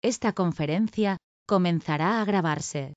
Esta conferencia comenzará a grabarse.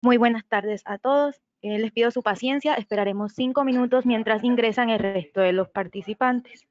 Muy buenas tardes a todos. Les pido su paciencia. Esperaremos 5 minutos mientras ingresan el resto de los participantes.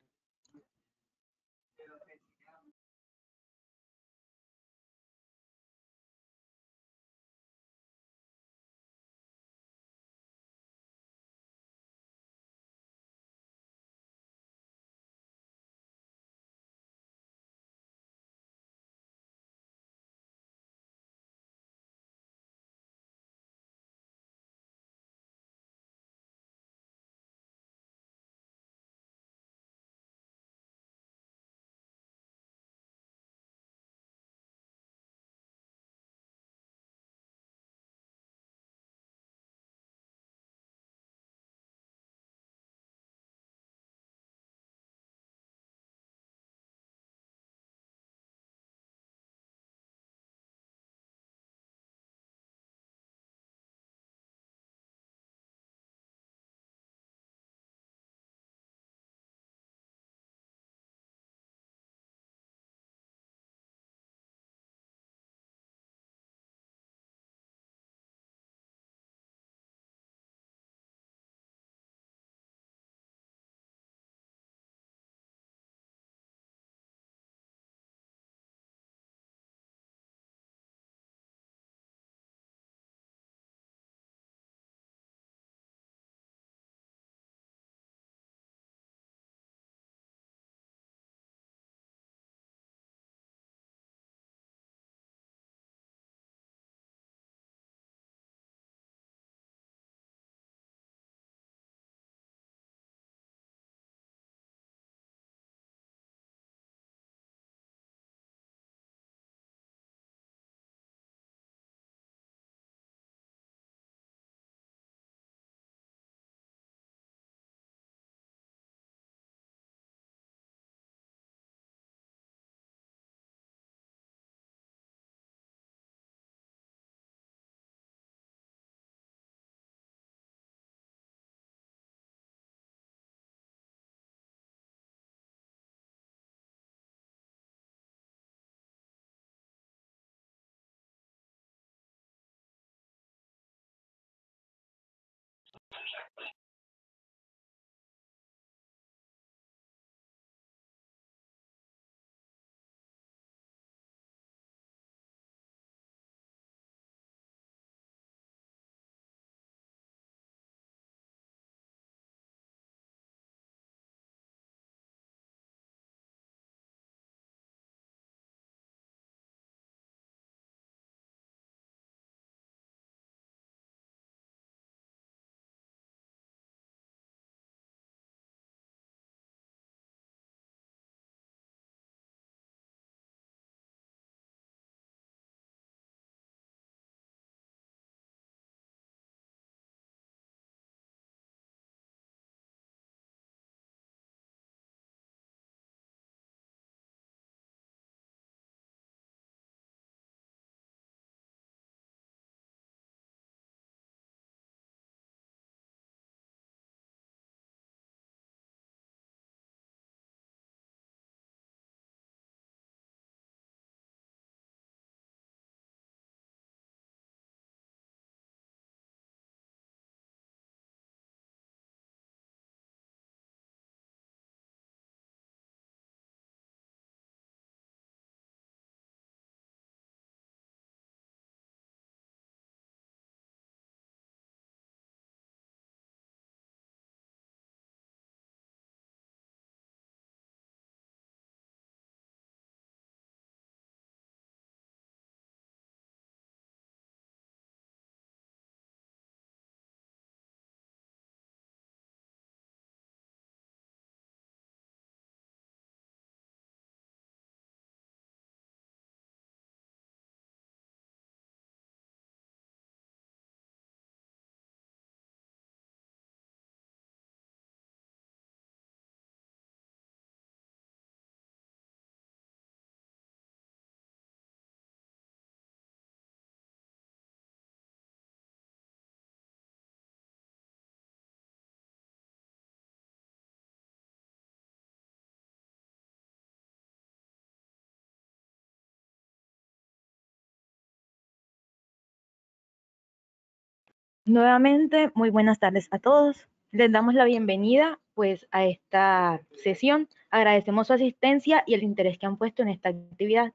Nuevamente, muy buenas tardes a todos. Les damos la bienvenida pues a esta sesión. Agradecemos su asistencia y el interés que han puesto en esta actividad.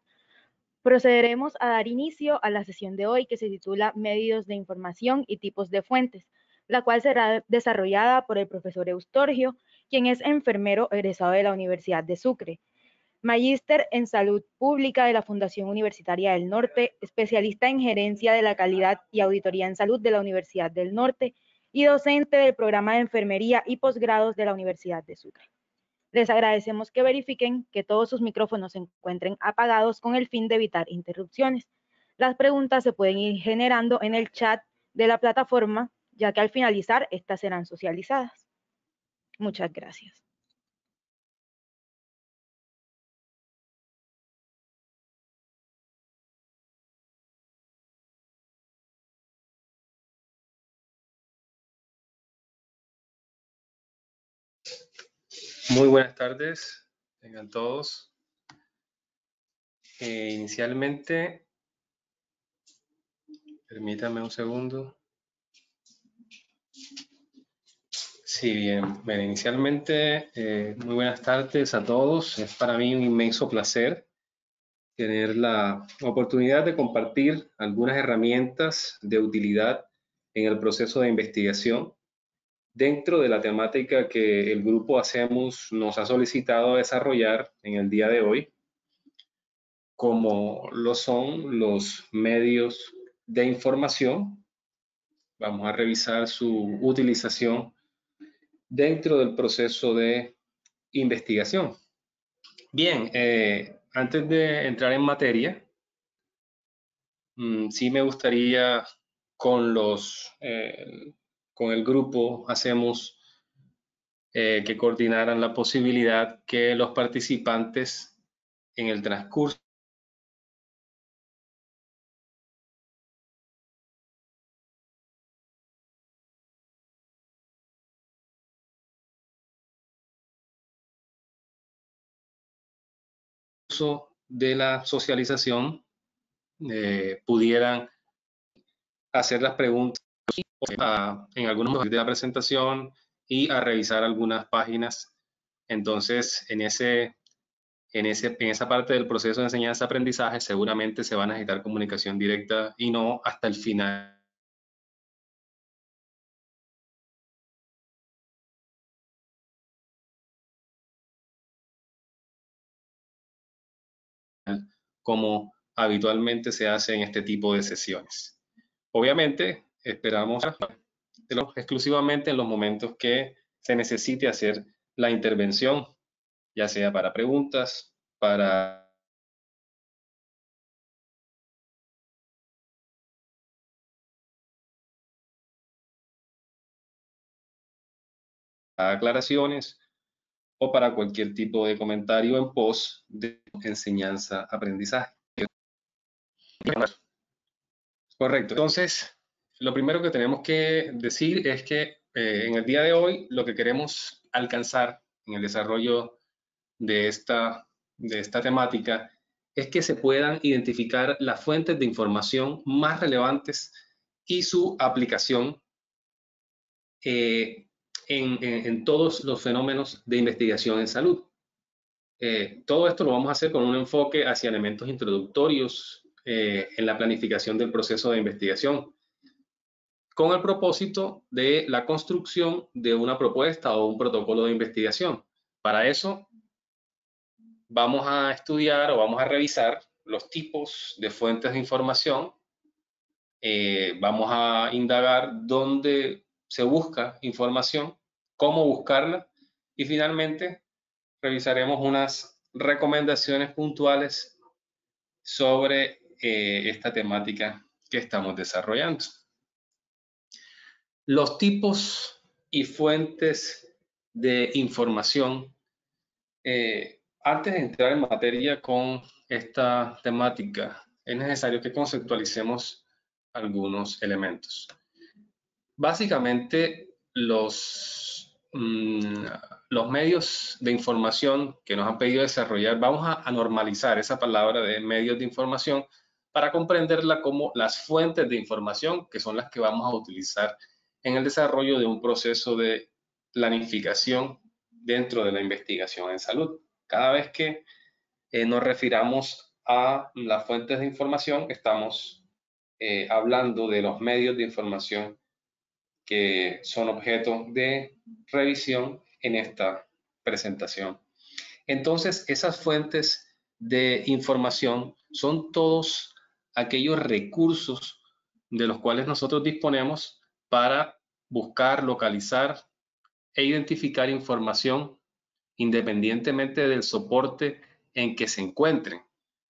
Procederemos a dar inicio a la sesión de hoy que se titula Medios de información y tipos de fuentes, la cual será desarrollada por el profesor Eustorgio, quien es enfermero egresado de la Universidad de Sucre, magíster en Salud Pública de la Fundación Universitaria del Norte, especialista en Gerencia de la Calidad y Auditoría en Salud de la Universidad del Norte y docente del programa de Enfermería y Posgrados de la Universidad de Sucre. Les agradecemos que verifiquen que todos sus micrófonos se encuentren apagados con el fin de evitar interrupciones. Las preguntas se pueden ir generando en el chat de la plataforma, ya que al finalizar estas serán socializadas. Muchas gracias. Muy buenas tardes, tengan todos. Inicialmente, permítanme un segundo. Sí, bien. Bueno, inicialmente, muy buenas tardes a todos. Es para mí un inmenso placer tener la oportunidad de compartir algunas herramientas de utilidad en el proceso de investigación dentro de la temática que el grupo Hacemos nos ha solicitado desarrollar en el día de hoy, como lo son los medios de información. Vamos a revisar su utilización dentro del proceso de investigación. Bien, antes de entrar en materia, sí me gustaría con el grupo Hacemos que coordinaran la posibilidad que los participantes en el transcurso de la socialización pudieran hacer las preguntas en algunos momentos de la presentación y a revisar algunas páginas. Entonces, en esa parte del proceso de enseñanza-aprendizaje seguramente se va a necesitar comunicación directa y no hasta el final. Como habitualmente se hace en este tipo de sesiones. Obviamente, esperamos exclusivamente en los momentos que se necesite hacer la intervención, ya sea para preguntas, para aclaraciones o para cualquier tipo de comentario en pos de enseñanza-aprendizaje. Correcto. Entonces, lo primero que tenemos que decir es que en el día de hoy lo que queremos alcanzar en el desarrollo de esta temática es que se puedan identificar las fuentes de información más relevantes y su aplicación en todos los fenómenos de investigación en salud. Todo esto lo vamos a hacer con un enfoque hacia elementos introductorios en la planificación del proceso de investigación, con el propósito de la construcción de una propuesta o un protocolo de investigación. Para eso, vamos a estudiar o vamos a revisar los tipos de fuentes de información. Vamos a indagar dónde se busca información, cómo buscarla y finalmente revisaremos unas recomendaciones puntuales sobre esta temática que estamos desarrollando. Los tipos y fuentes de información. Antes de entrar en materia con esta temática, es necesario que conceptualicemos algunos elementos. Básicamente, los medios de información que nos han pedido desarrollar, vamos a normalizar esa palabra de medios de información para comprenderla como las fuentes de información, que son las que vamos a utilizar en el desarrollo de un proceso de planificación dentro de la investigación en salud. Cada vez que nos refiramos a las fuentes de información, estamos hablando de los medios de información que son objeto de revisión en esta presentación. Entonces, esas fuentes de información son todos aquellos recursos de los cuales nosotros disponemos para buscar, localizar e identificar información independientemente del soporte en que se encuentren.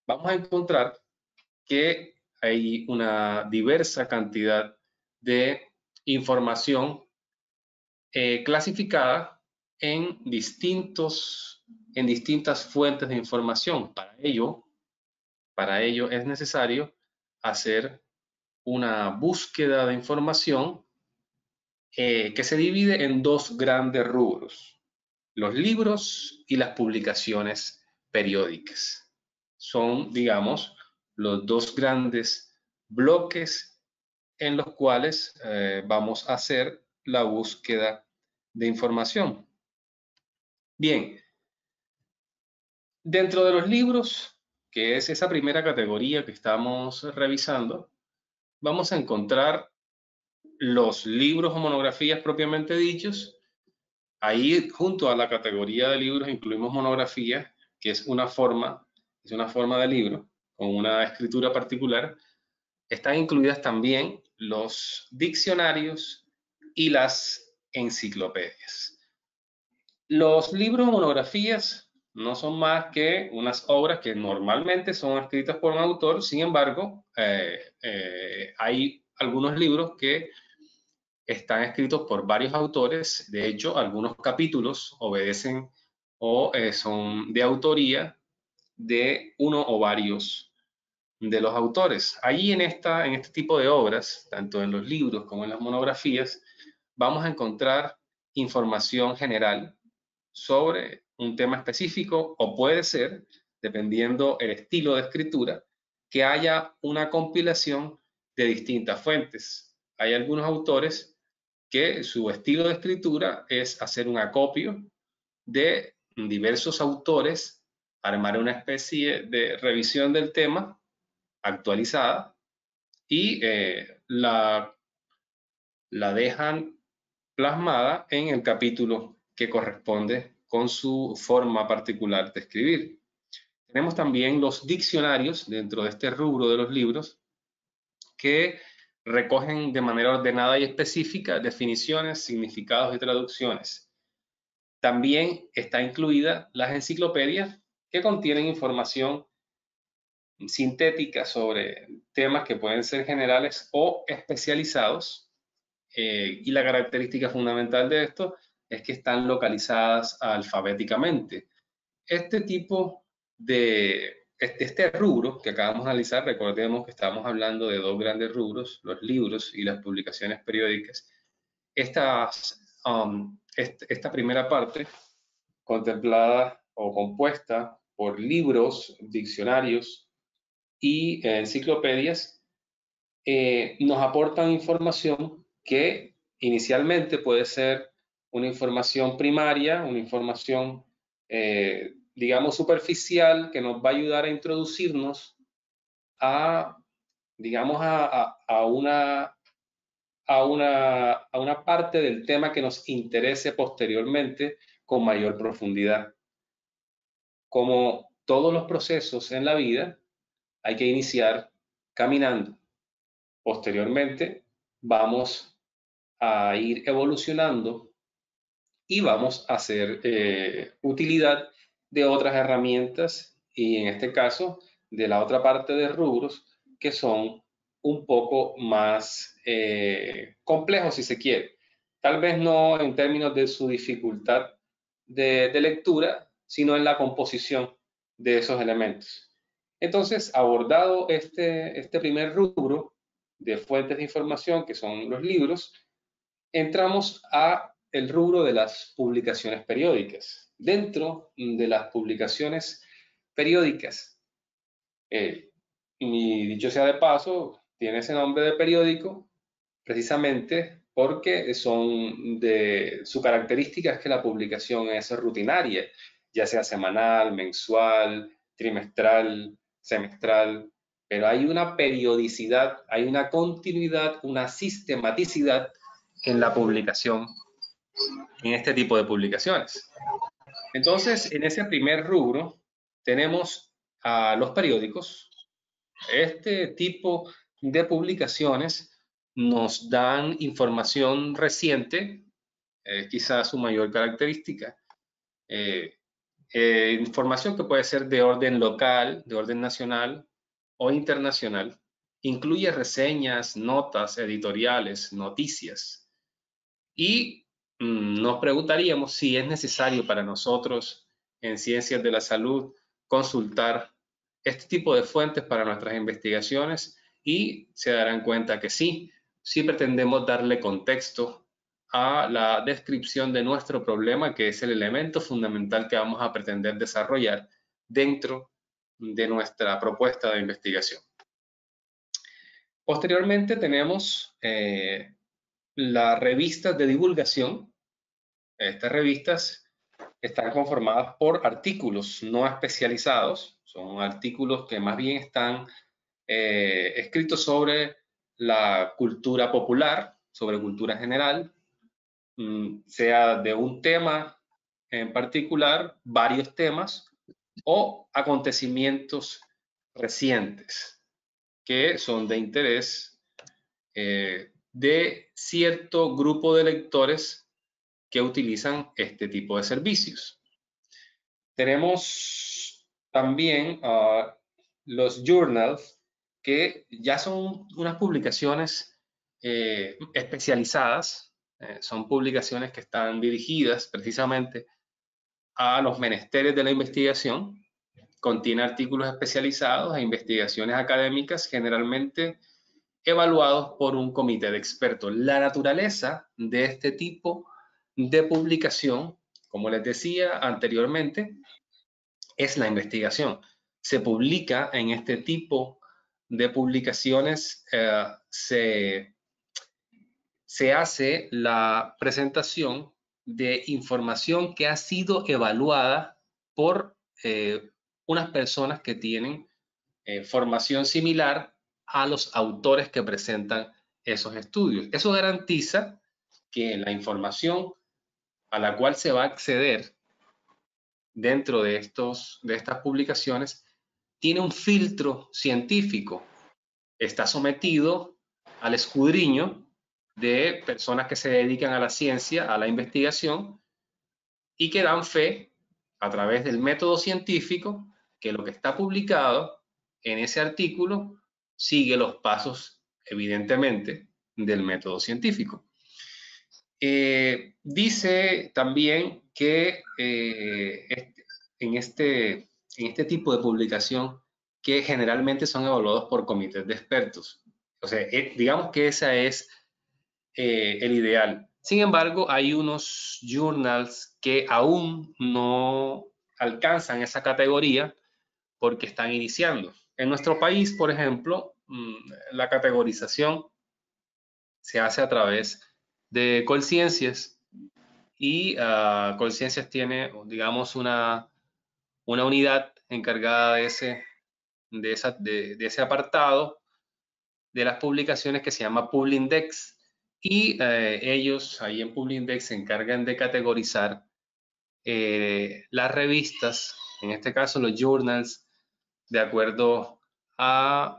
Vamos a encontrar que hay una diversa cantidad de información clasificada en distintas fuentes de información. Para ello es necesario hacer una búsqueda de información que se divide en dos grandes rubros: los libros y las publicaciones periódicas. Son, digamos, los dos grandes bloques en los cuales vamos a hacer la búsqueda de información. Bien, dentro de los libros, que es esa primera categoría que estamos revisando, vamos a encontrar los libros o monografías propiamente dichos. Ahí, junto a la categoría de libros, incluimos monografías, que es una forma de libro con una escritura particular. Están incluidas también los diccionarios y las enciclopedias. Los libros o monografías no son más que unas obras que normalmente son escritas por un autor. Sin embargo, hay algunos libros que están escritos por varios autores. De hecho, algunos capítulos obedecen o son de autoría de uno o varios de los autores. Allí en este tipo de obras, tanto en los libros como en las monografías, vamos a encontrar información general sobre un tema específico, o puede ser, dependiendo el estilo de escritura, que haya una compilación de distintas fuentes. hay algunos autores que su estilo de escritura es hacer un acopio de diversos autores, armar una especie de revisión del tema actualizada y la dejan plasmada en el capítulo que corresponde con su forma particular de escribir. Tenemos también los diccionarios dentro de este rubro de los libros que recogen de manera ordenada y específica definiciones, significados y traducciones. También está incluida las enciclopedias que contienen información sintética sobre temas que pueden ser generales o especializados. Y la característica fundamental de esto es que están localizadas alfabéticamente. Este tipo de, este rubro que acabamos de analizar, recordemos que estamos hablando de dos grandes rubros, los libros y las publicaciones periódicas. Esta primera parte, contemplada o compuesta por libros, diccionarios y enciclopedias, nos aportan información que inicialmente puede ser una información primaria, una información, digamos, superficial, que nos va a ayudar a introducirnos a, digamos, a una parte del tema que nos interese posteriormente con mayor profundidad. Como todos los procesos en la vida, hay que iniciar caminando. Posteriormente, vamos a ir evolucionando y vamos a hacer utilidad de otras herramientas y en este caso de la otra parte de rubros que son un poco más complejos si se quiere. Tal vez no en términos de su dificultad de lectura, sino en la composición de esos elementos. Entonces, abordado este primer rubro de fuentes de información, que son los libros, entramos a el rubro de las publicaciones periódicas. Dentro de las publicaciones periódicas, y dicho sea de paso, tiene ese nombre de periódico precisamente porque su característica es que la publicación es rutinaria, ya sea semanal, mensual, trimestral, semestral, pero hay una periodicidad, hay una continuidad, una sistematicidad en la publicación, en este tipo de publicaciones. Entonces, en ese primer rubro tenemos a los periódicos. Este tipo de publicaciones nos dan información reciente, quizás su mayor característica, información que puede ser de orden local, de orden nacional o internacional. Incluye reseñas, notas, editoriales, noticias. Y nos preguntaríamos si es necesario para nosotros en ciencias de la salud consultar este tipo de fuentes para nuestras investigaciones y se darán cuenta que sí, sí pretendemos darle contexto a la descripción de nuestro problema, que es el elemento fundamental que vamos a pretender desarrollar dentro de nuestra propuesta de investigación. Posteriormente tenemos las revistas de divulgación. Estas revistas están conformadas por artículos no especializados, son artículos que más bien están escritos sobre la cultura popular, sobre cultura general, sea de un tema en particular, varios temas o acontecimientos recientes que son de interés de cierto grupo de lectores que utilizan este tipo de servicios. Tenemos también los journals, que ya son unas publicaciones especializadas, son publicaciones que están dirigidas precisamente a los menesteres de la investigación. Contiene artículos especializados e investigaciones académicas generalmente evaluados por un comité de expertos. La naturaleza de este tipo de publicación, como les decía anteriormente, es la investigación. Se publica en este tipo de publicaciones, se se hace la presentación de información que ha sido evaluada por unas personas que tienen formación similar a los autores que presentan esos estudios. Eso garantiza que la información a la cual se va a acceder dentro de estas publicaciones tiene un filtro científico, está sometido al escudriño de personas que se dedican a la ciencia, a la investigación, y que dan fe a través del método científico que lo que está publicado en ese artículo sigue los pasos, evidentemente, del método científico. Dice también que en este tipo de publicación que generalmente son evaluados por comités de expertos. O sea, digamos que ese es el ideal. Sin embargo, hay unos journals que aún no alcanzan esa categoría porque están iniciando. En nuestro país, por ejemplo, la categorización se hace a través de Colciencias y Colciencias tiene, digamos, una unidad encargada de ese apartado de las publicaciones que se llama Publindex, y ellos ahí en Publindex se encargan de categorizar las revistas, en este caso los journals, de acuerdo a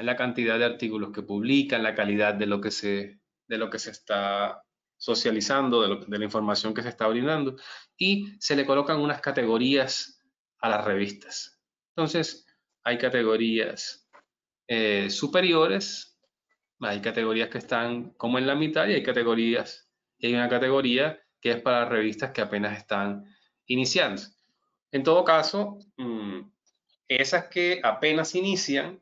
la cantidad de artículos que publican, la calidad de lo que se está socializando, de la información que se está brindando, y se le colocan unas categorías a las revistas. Entonces, hay categorías superiores, hay categorías que están como en la mitad, y hay una categoría que es para revistas que apenas están iniciando. En todo caso, esas que apenas inician,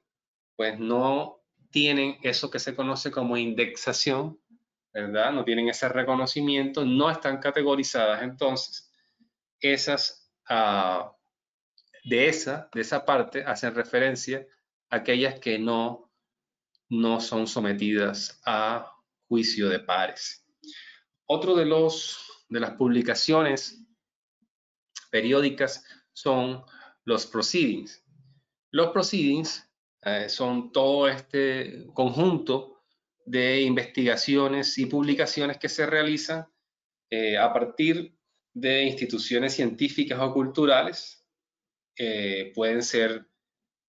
pues no tienen eso que se conoce como indexación, ¿verdad? No tienen ese reconocimiento, no están categorizadas. Entonces, esas de esa parte hacen referencia a aquellas que no son sometidas a juicio de pares. Otro de las publicaciones periódicas son los proceedings. Los proceedings son todo este conjunto de investigaciones y publicaciones que se realizan a partir de instituciones científicas o culturales. Pueden ser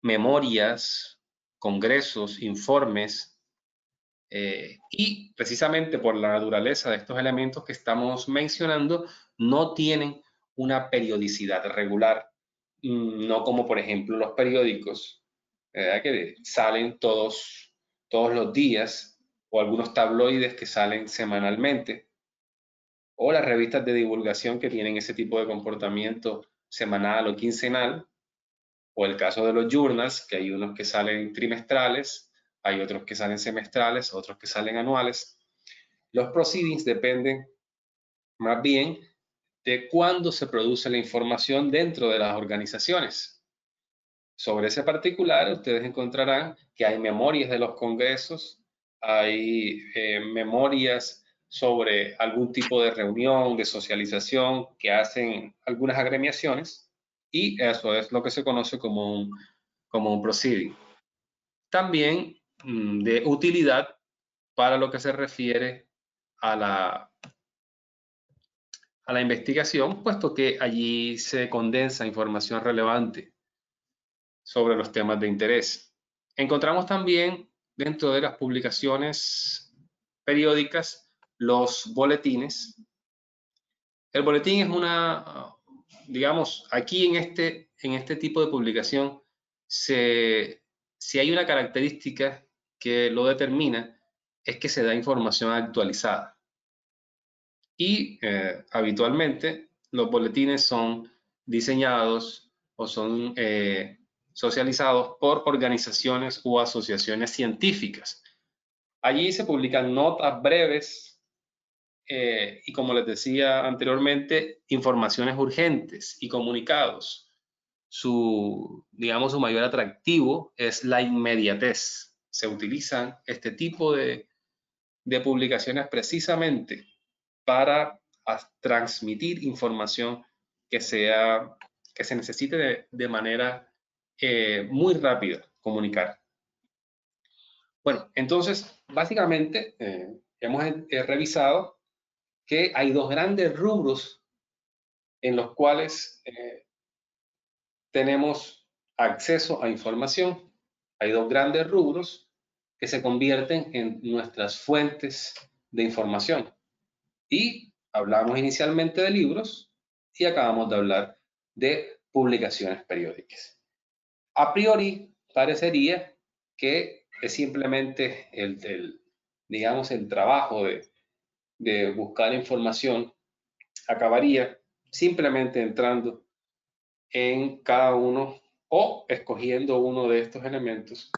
memorias, congresos, informes, y precisamente por la naturaleza de estos elementos que estamos mencionando, no tienen una periodicidad regular, no como por ejemplo los periódicos, que salen todos los días, o algunos tabloides que salen semanalmente, o las revistas de divulgación que tienen ese tipo de comportamiento semanal o quincenal, o el caso de los journals, que hay unos que salen trimestrales, hay otros que salen semestrales, otros que salen anuales. Los proceedings dependen más bien de cuándo se produce la información dentro de las organizaciones. Sobre ese particular, ustedes encontrarán que hay memorias de los congresos, hay memorias sobre algún tipo de reunión, de socialización que hacen algunas agremiaciones, y eso es lo que se conoce como un proceeding. También de utilidad para lo que se refiere a la investigación, puesto que allí se condensa información relevante sobre los temas de interés. Encontramos también dentro de las publicaciones periódicas los boletines. El boletín es digamos, aquí en este tipo de publicación, si hay una característica que lo determina, es que se da información actualizada. Y habitualmente los boletines son diseñados o son socializados por organizaciones o asociaciones científicas. Allí se publican notas breves y, como les decía anteriormente, informaciones urgentes y comunicados. Digamos, su mayor atractivo es la inmediatez. Se utilizan este tipo de de publicaciones precisamente para transmitir información que se necesite de manera muy rápida comunicar. Bueno, entonces, básicamente hemos revisado que hay dos grandes rubros en los cuales tenemos acceso a información. Hay dos grandes rubros que se convierten en nuestras fuentes de información. Y hablamos inicialmente de libros y acabamos de hablar de publicaciones periódicas. A priori, parecería que es simplemente digamos, el trabajo de buscar información acabaría simplemente entrando en cada uno o escogiendo uno de estos elementos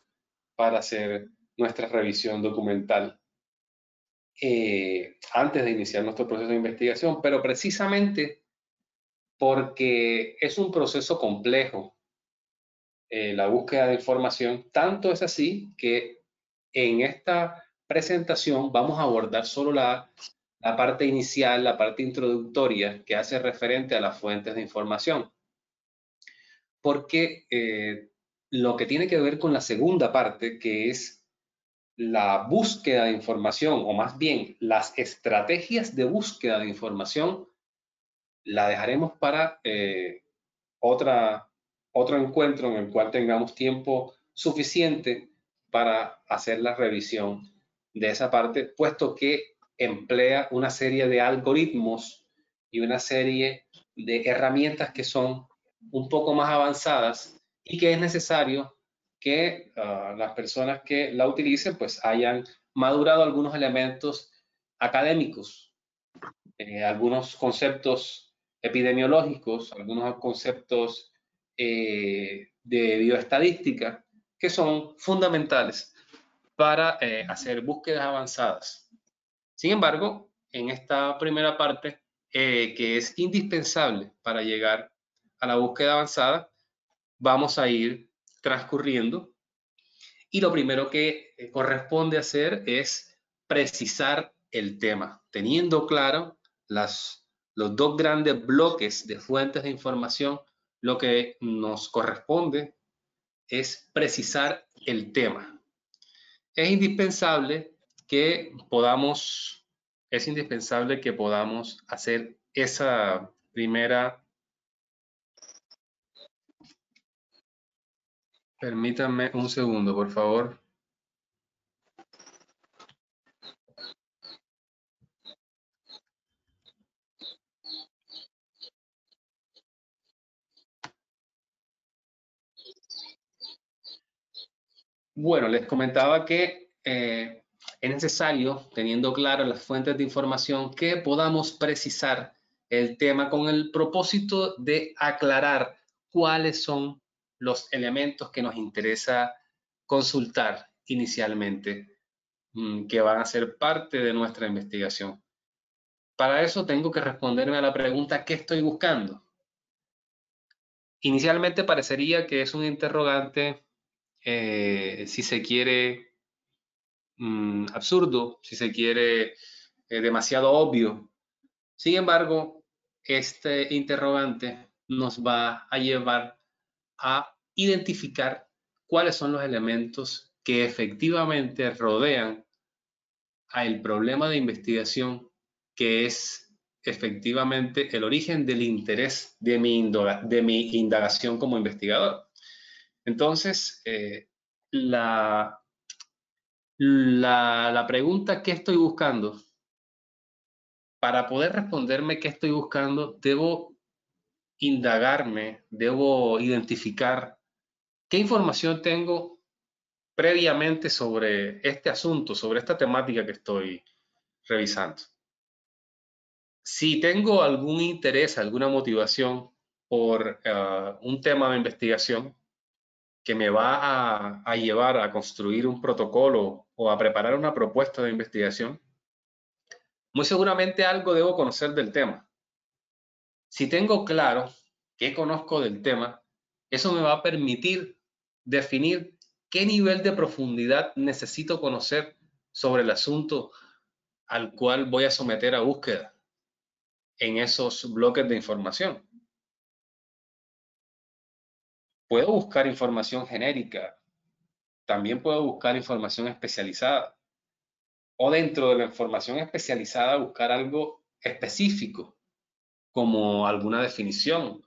para hacer nuestra revisión documental antes de iniciar nuestro proceso de investigación, pero precisamente porque es un proceso complejo, la búsqueda de información, tanto es así que en esta presentación vamos a abordar solo la parte inicial, la parte introductoria que hace referente a las fuentes de información. Porque lo que tiene que ver con la segunda parte, que es la búsqueda de información, o más bien las estrategias de búsqueda de información, la dejaremos para otro encuentro en el cual tengamos tiempo suficiente para hacer la revisión de esa parte, puesto que emplea una serie de algoritmos y una serie de herramientas que son un poco más avanzadas y que es necesario que las personas que la utilicen pues hayan madurado algunos elementos académicos, algunos conceptos epidemiológicos, algunos conceptos de bioestadística que son fundamentales para hacer búsquedas avanzadas. Sin embargo, en esta primera parte, que es indispensable para llegar a la búsqueda avanzada, vamos a ir transcurriendo y lo primero que corresponde hacer es precisar el tema, teniendo claro los dos grandes bloques de fuentes de información. Lo que nos corresponde es precisar el tema. Es indispensable que podamos hacer esa primera. Permítanme un segundo, por favor. Bueno, les comentaba que es necesario, teniendo claras las fuentes de información, que podamos precisar el tema con el propósito de aclarar cuáles son los elementos que nos interesa consultar inicialmente, que van a ser parte de nuestra investigación. Para eso tengo que responderme a la pregunta ¿qué estoy buscando? Inicialmente parecería que es un interrogante, si se quiere, absurdo, si se quiere, demasiado obvio. Sin embargo, este interrogante nos va a llevar a identificar cuáles son los elementos que efectivamente rodean al problema de investigación, que es efectivamente el origen del interés de mi indagación como investigador. Entonces, la pregunta ¿qué estoy buscando? Para poder responderme qué estoy buscando, debo indagarme, debo identificar qué información tengo previamente sobre este asunto, sobre esta temática que estoy revisando. Si tengo algún interés, alguna motivación por un tema de investigación que me va a llevar a construir un protocolo o a preparar una propuesta de investigación, muy seguramente algo debo conocer del tema. Si tengo claro qué conozco del tema, eso me va a permitir definir qué nivel de profundidad necesito conocer sobre el asunto al cual voy a someter a búsqueda en esos bloques de información. Puedo buscar información genérica, también puedo buscar información especializada, o dentro de la información especializada buscar algo específico, como alguna definición,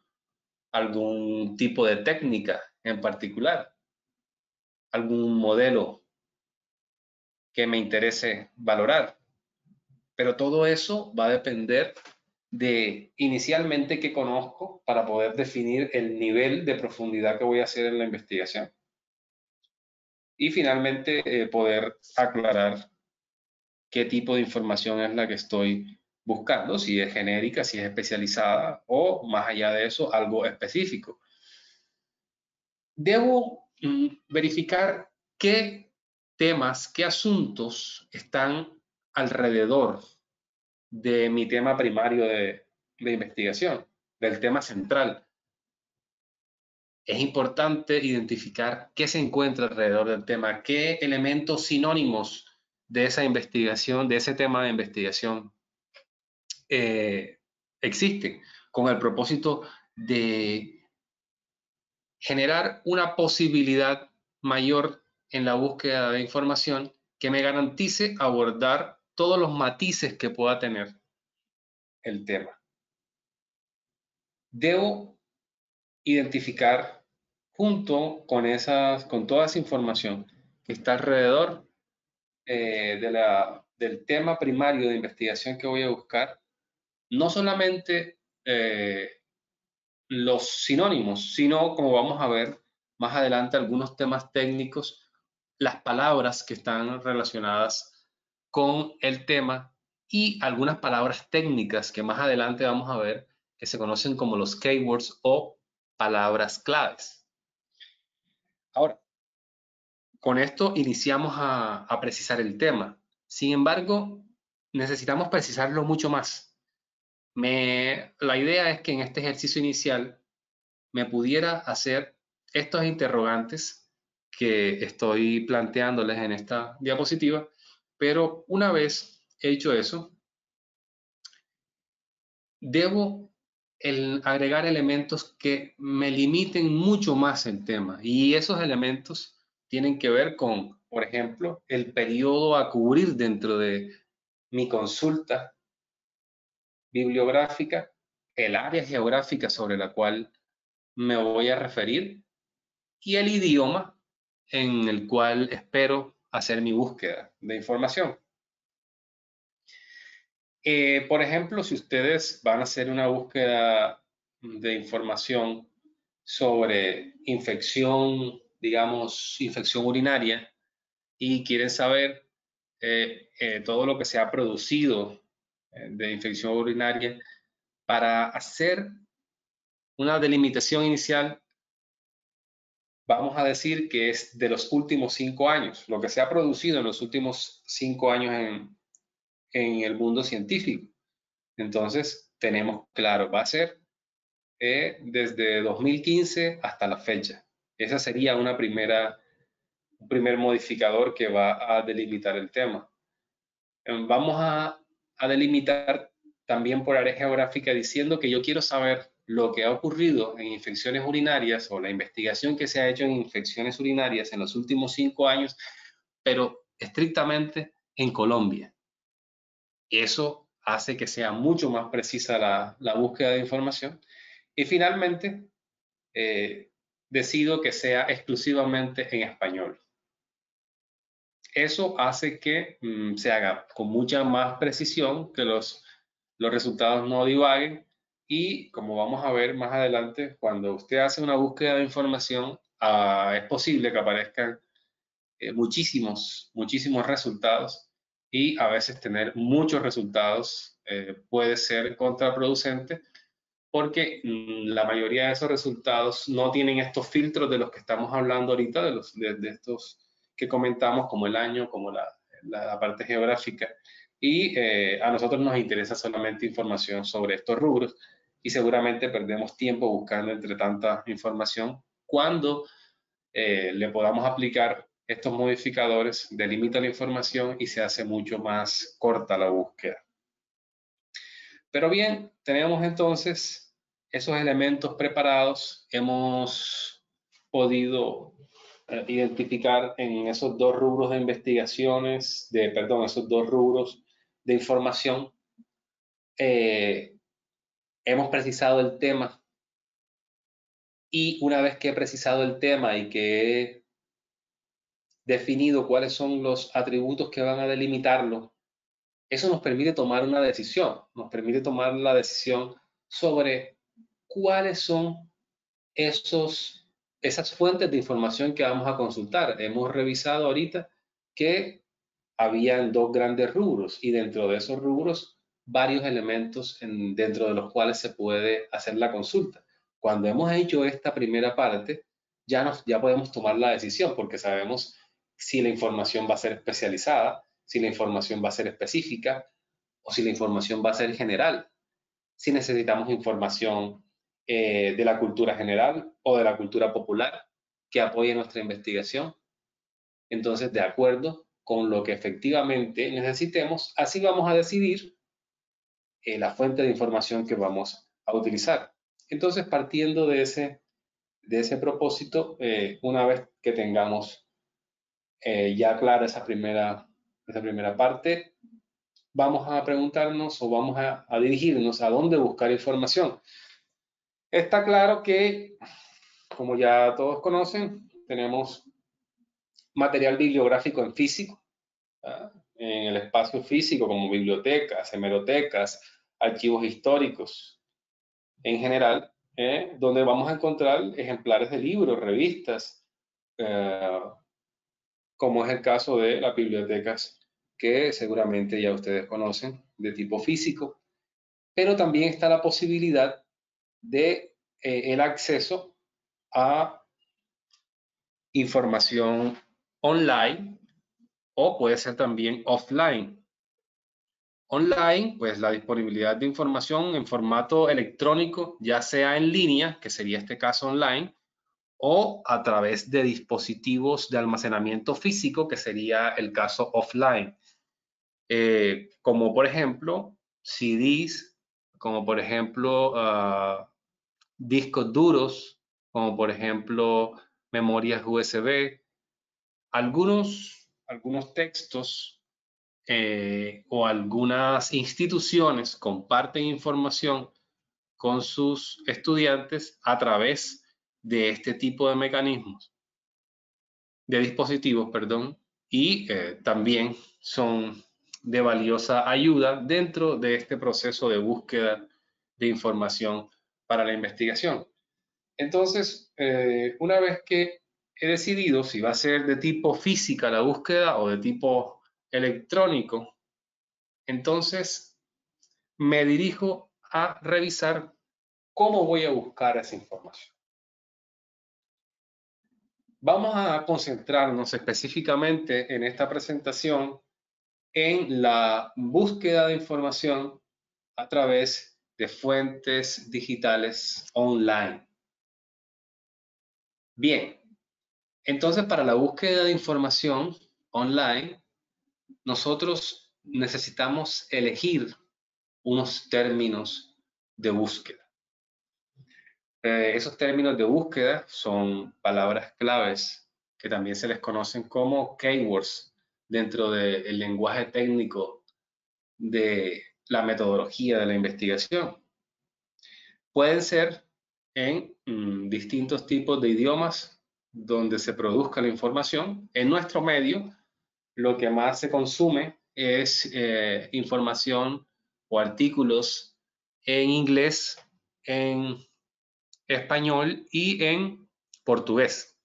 algún tipo de técnica en particular, algún modelo que me interese valorar. Pero todo eso va a depender de inicialmente qué conozco para poder definir el nivel de profundidad que voy a hacer en la investigación. Y finalmente poder aclarar qué tipo de información es la que estoy buscando, si es genérica, si es especializada o más allá de eso, algo específico. Debo verificar qué temas, qué asuntos están alrededor de mi tema primario de investigación, del tema central. Es importante identificar qué se encuentra alrededor del tema, qué elementos sinónimos de esa investigación, de ese tema de investigación existen, con el propósito de generar una posibilidad mayor en la búsqueda de información que me garantice abordar todos los matices que pueda tener el tema. Debo identificar junto con toda esa información que está alrededor del tema primario de investigación que voy a buscar, no solamente los sinónimos, sino, como vamos a ver más adelante, algunos temas técnicos, las palabras que están relacionadas con el tema y algunas palabras técnicas que más adelante vamos a ver que se conocen como los keywords o palabras claves. Ahora, con esto iniciamos a precisar el tema. Sin embargo, necesitamos precisarlo mucho más. La idea es que en este ejercicio inicial me pudiera hacer estos interrogantes que estoy planteándoles en esta diapositiva, pero una vez hecho eso, debo agregar elementos que me limiten mucho más el tema, y esos elementos tienen que ver con, por ejemplo, el periodo a cubrir dentro de mi consulta bibliográfica, el área geográfica sobre la cual me voy a referir y el idioma en el cual espero hacer mi búsqueda de información. Por ejemplo, si ustedes van a hacer una búsqueda de información sobre infección, digamos, infección urinaria, y quieren saber todo lo que se ha producido de infección urinaria, para hacer una delimitación inicial, vamos a decir que es de los últimos 5 años, lo que se ha producido en los últimos 5 años en el mundo científico. Entonces, tenemos claro, va a ser desde 2015 hasta la fecha. Esa sería un primer modificador que va a delimitar el tema. Vamos a delimitar también por área geográfica diciendo que yo quiero saber lo que ha ocurrido en infecciones urinarias o la investigación que se ha hecho en infecciones urinarias en los últimos 5 años, pero estrictamente en Colombia. Eso hace que sea mucho más precisa la búsqueda de información. Y finalmente, decido que sea exclusivamente en español. Eso hace que se haga con mucha más precisión, que los resultados no divaguen, y como vamos a ver más adelante, cuando usted hace una búsqueda de información, es posible que aparezcan muchísimos resultados, y a veces tener muchos resultados puede ser contraproducente, porque la mayoría de esos resultados no tienen estos filtros de los que estamos hablando ahorita, de estos que comentamos, como el año, como la parte geográfica, y a nosotros nos interesa solamente información sobre estos rubros, y seguramente perdemos tiempo buscando entre tanta información cuando le podamos aplicar estos modificadores, delimita la información y se hace mucho más corta la búsqueda. Pero bien, tenemos entonces esos elementos preparados. Hemos podido identificar en esos dos rubros de investigaciones, esos dos rubros de información. Hemos precisado el tema, y una vez que he precisado el tema y que he definido cuáles son los atributos que van a delimitarlo, eso nos permite tomar una decisión, nos permite tomar la decisión sobre cuáles son esas fuentes de información que vamos a consultar. Hemos revisado ahorita que habían dos grandes rubros, y dentro de esos rubros varios elementos dentro de los cuales se puede hacer la consulta. Cuando hemos hecho esta primera parte, ya podemos tomar la decisión, porque sabemos si la información va a ser especializada, si la información va a ser específica, o si la información va a ser general. Si necesitamos información de la cultura general o de la cultura popular que apoye nuestra investigación. Entonces, de acuerdo con lo que efectivamente necesitemos, así vamos a decidir la fuente de información que vamos a utilizar. Entonces, partiendo de ese propósito, una vez que tengamos ya clara esa primera parte, vamos a preguntarnos o vamos a dirigirnos a dónde buscar información. Está claro que, como ya todos conocen, tenemos material bibliográfico en físico, en el espacio físico, como bibliotecas, hemerotecas, archivos históricos en general, donde vamos a encontrar ejemplares de libros, revistas, como es el caso de las bibliotecas que seguramente ya ustedes conocen, de tipo físico. Pero también está la posibilidad de el acceso a información online, o puede ser también offline. Online, pues la disponibilidad de información en formato electrónico, ya sea en línea, que sería este caso online, o a través de dispositivos de almacenamiento físico, que sería el caso offline. Como por ejemplo CDs, como por ejemplo discos duros, como por ejemplo memorias USB, algunos textos o algunas instituciones comparten información con sus estudiantes a través de este tipo de mecanismos, de dispositivos, perdón, y también son de valiosa ayuda dentro de este proceso de búsqueda de información para la investigación. Entonces, una vez que he decidido si va a ser de tipo física la búsqueda o de tipo electrónico, entonces me dirijo a revisar cómo voy a buscar esa información. Vamos a concentrarnos específicamente en esta presentación en la búsqueda de información a través de fuentes digitales online. Bien, entonces para la búsqueda de información online, nosotros necesitamos elegir unos términos de búsqueda. Esos términos de búsqueda son palabras claves que también se les conocen como keywords dentro del lenguaje técnico de la metodología de la investigación. Pueden ser en distintos tipos de idiomas donde se produzca la información. En nuestro medio, lo que más se consume es información o artículos en inglés, en español y en portugués.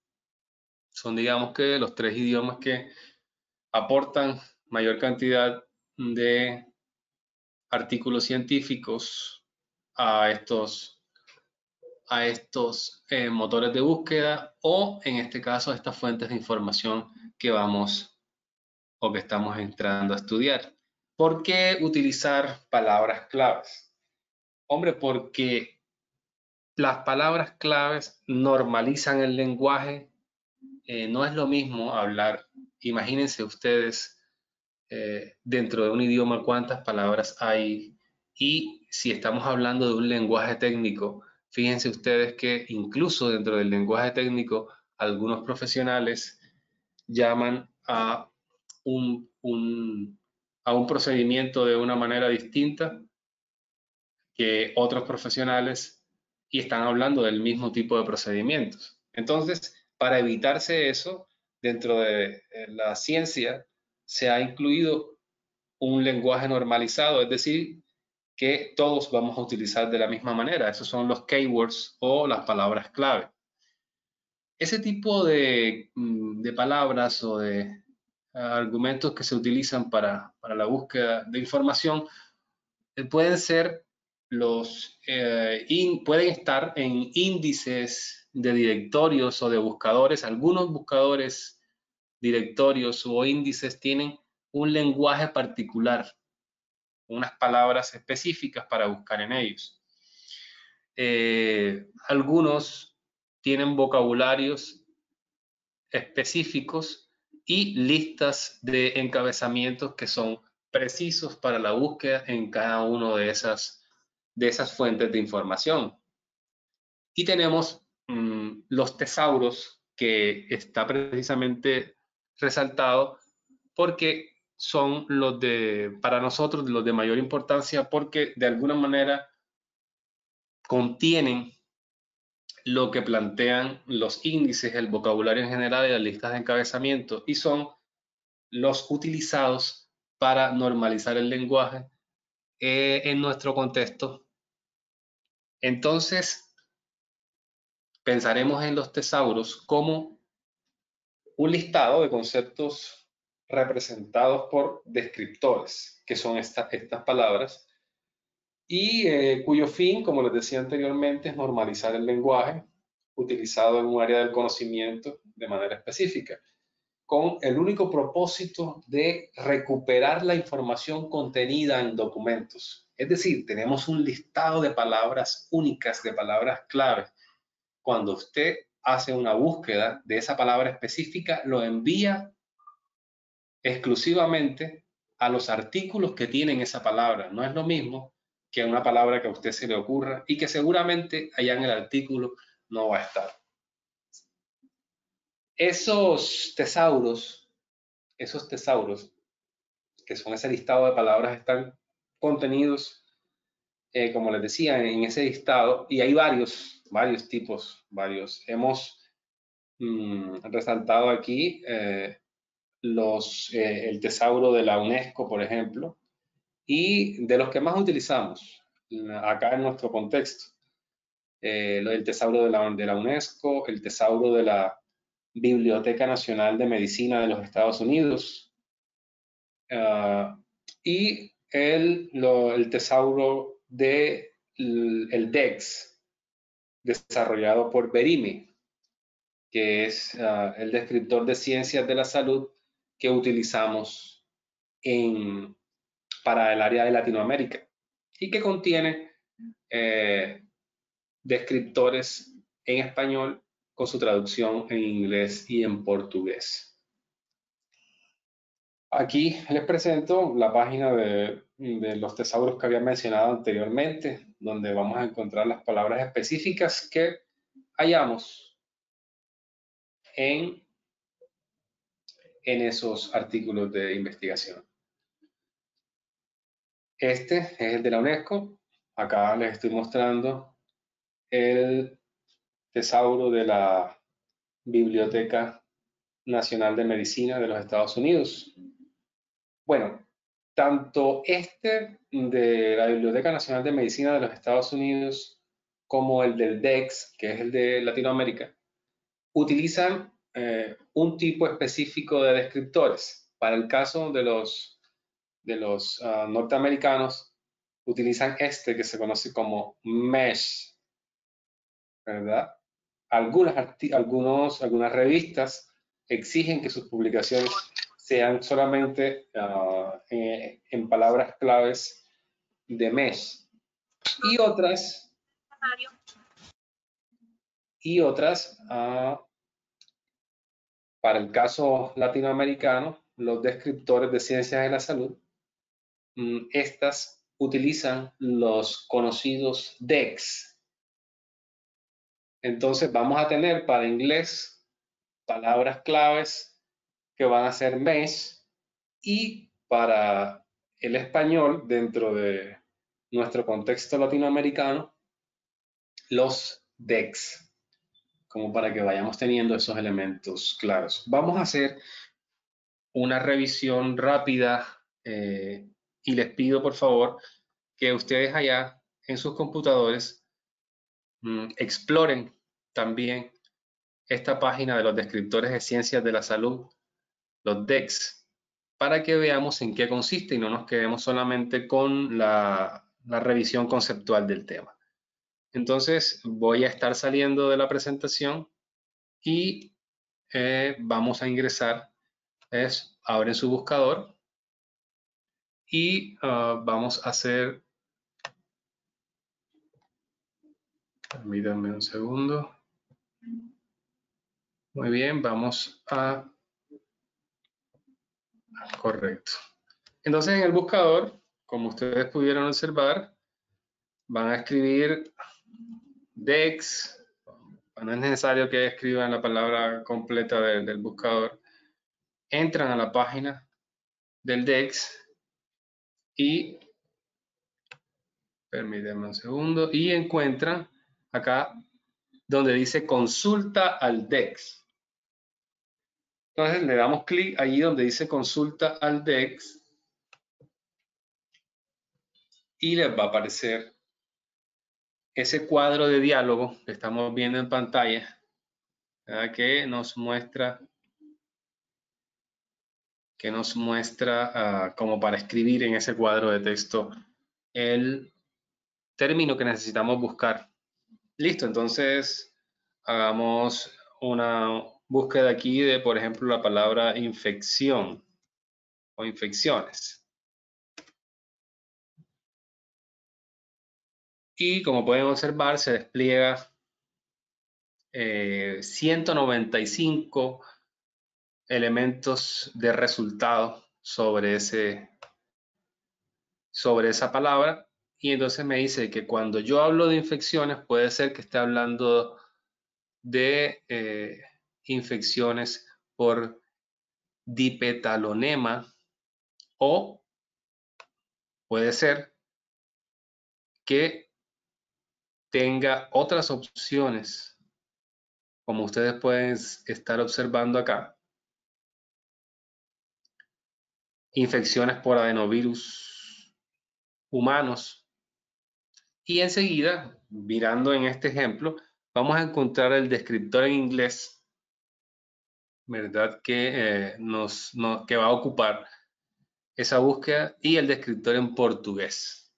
Son, digamos, que los tres idiomas que aportan mayor cantidad de artículos científicos a estos motores de búsqueda, o en este caso a estas fuentes de información que vamos o que estamos entrando a estudiar. ¿Por qué utilizar palabras claves? Hombre, porque las palabras claves normalizan el lenguaje no es lo mismo hablar, imagínense ustedes, dentro de un idioma cuántas palabras hay, y si estamos hablando de un lenguaje técnico, fíjense ustedes que incluso dentro del lenguaje técnico, algunos profesionales llaman a a un procedimiento de una manera distinta que otros profesionales y están hablando del mismo tipo de procedimientos. Entonces, para evitarse eso, dentro de la ciencia se ha incluido un lenguaje normalizado, es decir, que todos vamos a utilizar de la misma manera. Esos son los keywords o las palabras clave. Ese tipo de palabras o de argumentos que se utilizan para la búsqueda de información pueden ser pueden estar en índices de directorios o de buscadores. Algunos buscadores, directorios o índices tienen un lenguaje particular, unas palabras específicas para buscar en ellos. Algunos tienen vocabularios específicos y listas de encabezamientos que son precisos para la búsqueda en cada una de esas fuentes de información. Y tenemos los tesauros, que está precisamente resaltado porque son para nosotros los de mayor importancia, porque de alguna manera contienen lo que plantean los índices, el vocabulario en general y las listas de encabezamiento, y son los utilizados para normalizar el lenguaje en nuestro contexto. Entonces, pensaremos en los tesauros como un listado de conceptos representados por descriptores, que son estas palabras, y cuyo fin, como les decía anteriormente, es normalizar el lenguaje utilizado en un área del conocimiento de manera específica, con el único propósito de recuperar la información contenida en documentos. Es decir, tenemos un listado de palabras únicas, de palabras clave. Cuando usted hace una búsqueda de esa palabra específica, lo envía exclusivamente a los artículos que tienen esa palabra. No es lo mismo que una palabra que a usted se le ocurra y que seguramente allá en el artículo no va a estar. Esos tesauros, que son ese listado de palabras, están contenidos, como les decía, en ese listado, y hay varios tipos. Hemos resaltado aquí el tesauro de la UNESCO, por ejemplo, y de los que más utilizamos acá en nuestro contexto. El tesauro de la UNESCO, el tesauro de la Biblioteca Nacional de Medicina de los Estados Unidos, y el tesauro el DEX, desarrollado por Berime, que es el descriptor de ciencias de la salud que utilizamos para el área de Latinoamérica y que contiene descriptores en español con su traducción en inglés y en portugués. Aquí les presento la página de los tesauros que había mencionado anteriormente, donde vamos a encontrar las palabras específicas que hallamos en esos artículos de investigación. Este es el de la UNESCO. Acá les estoy mostrando el tesauro de la Biblioteca Nacional de Medicina de los Estados Unidos. Bueno, tanto este de la Biblioteca Nacional de Medicina de los Estados Unidos como el del DEX, que es el de Latinoamérica, utilizan un tipo específico de descriptores. Para el caso de los norteamericanos, utilizan este que se conoce como MESH, ¿verdad? Algunas revistas exigen que sus publicaciones sean solamente en palabras claves de MESH, y otras Para el caso latinoamericano, los descriptores de ciencias de la salud, estas utilizan los conocidos DEX. Entonces vamos a tener para inglés palabras claves que van a ser mesh, y para el español, dentro de nuestro contexto latinoamericano, los DEX, como para que vayamos teniendo esos elementos claros. Vamos a hacer una revisión rápida y les pido por favor que ustedes allá en sus computadores exploren también esta página de los descriptores de ciencias de la salud, los DEX, para que veamos en qué consiste y no nos quedemos solamente con la revisión conceptual del tema. Entonces voy a estar saliendo de la presentación y vamos a ingresar. Abren su buscador y vamos a hacer, permítanme un segundo. Muy bien, vamos a, correcto. Entonces en el buscador, como ustedes pudieron observar, van a escribir DEX. No es necesario que escriban la palabra completa del buscador. Entran a la página del DEX y, permítanme un segundo, y encuentran acá donde dice consulta al DEX. Entonces le damos clic allí donde dice consulta al DEX y les va a aparecer ese cuadro de diálogo que estamos viendo en pantalla, ¿verdad? Que nos muestra como para escribir en ese cuadro de texto el término que necesitamos buscar. Listo, entonces hagamos una búsqueda aquí de, por ejemplo, la palabra infección o infecciones. Y como pueden observar, se despliega 195 elementos de resultado sobre esa palabra, y entonces me dice que cuando yo hablo de infecciones puede ser que esté hablando de infecciones por dipetalonema, o puede ser que tenga otras opciones, como ustedes pueden estar observando acá, infecciones por adenovirus humanos. Y enseguida, mirando en este ejemplo, vamos a encontrar el descriptor en inglés, ¿verdad? Que va a ocupar esa búsqueda, y el descriptor en portugués.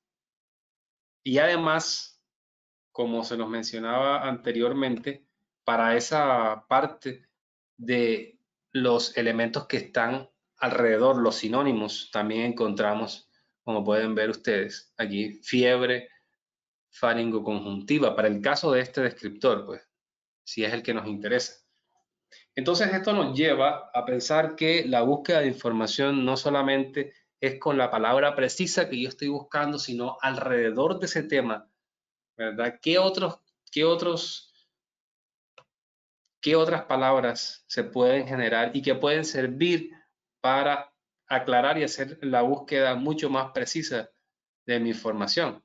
Y además, como se nos mencionaba anteriormente, para esa parte de los elementos que están alrededor, los sinónimos, también encontramos, como pueden ver ustedes, aquí fiebre faringoconjuntiva, para el caso de este descriptor, pues, si es el que nos interesa. Entonces esto nos lleva a pensar que la búsqueda de información no solamente es con la palabra precisa que yo estoy buscando, sino alrededor de ese tema, ¿verdad? ¿Qué otras palabras se pueden generar y que pueden servir para aclarar y hacer la búsqueda mucho más precisa de mi información?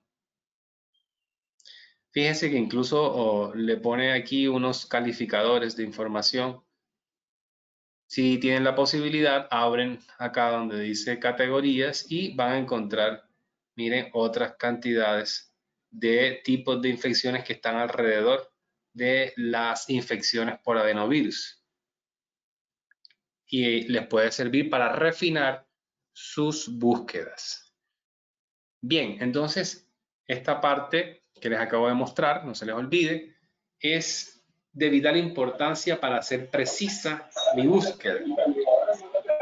Fíjense que incluso le pone aquí unos calificadores de información. Si tienen la posibilidad, abren acá donde dice categorías y van a encontrar, miren, otras cantidades de tipos de infecciones que están alrededor de las infecciones por adenovirus. Y les puede servir para refinar sus búsquedas. Bien, entonces esta parte que les acabo de mostrar, no se les olvide, es de vital importancia para hacer precisa mi búsqueda,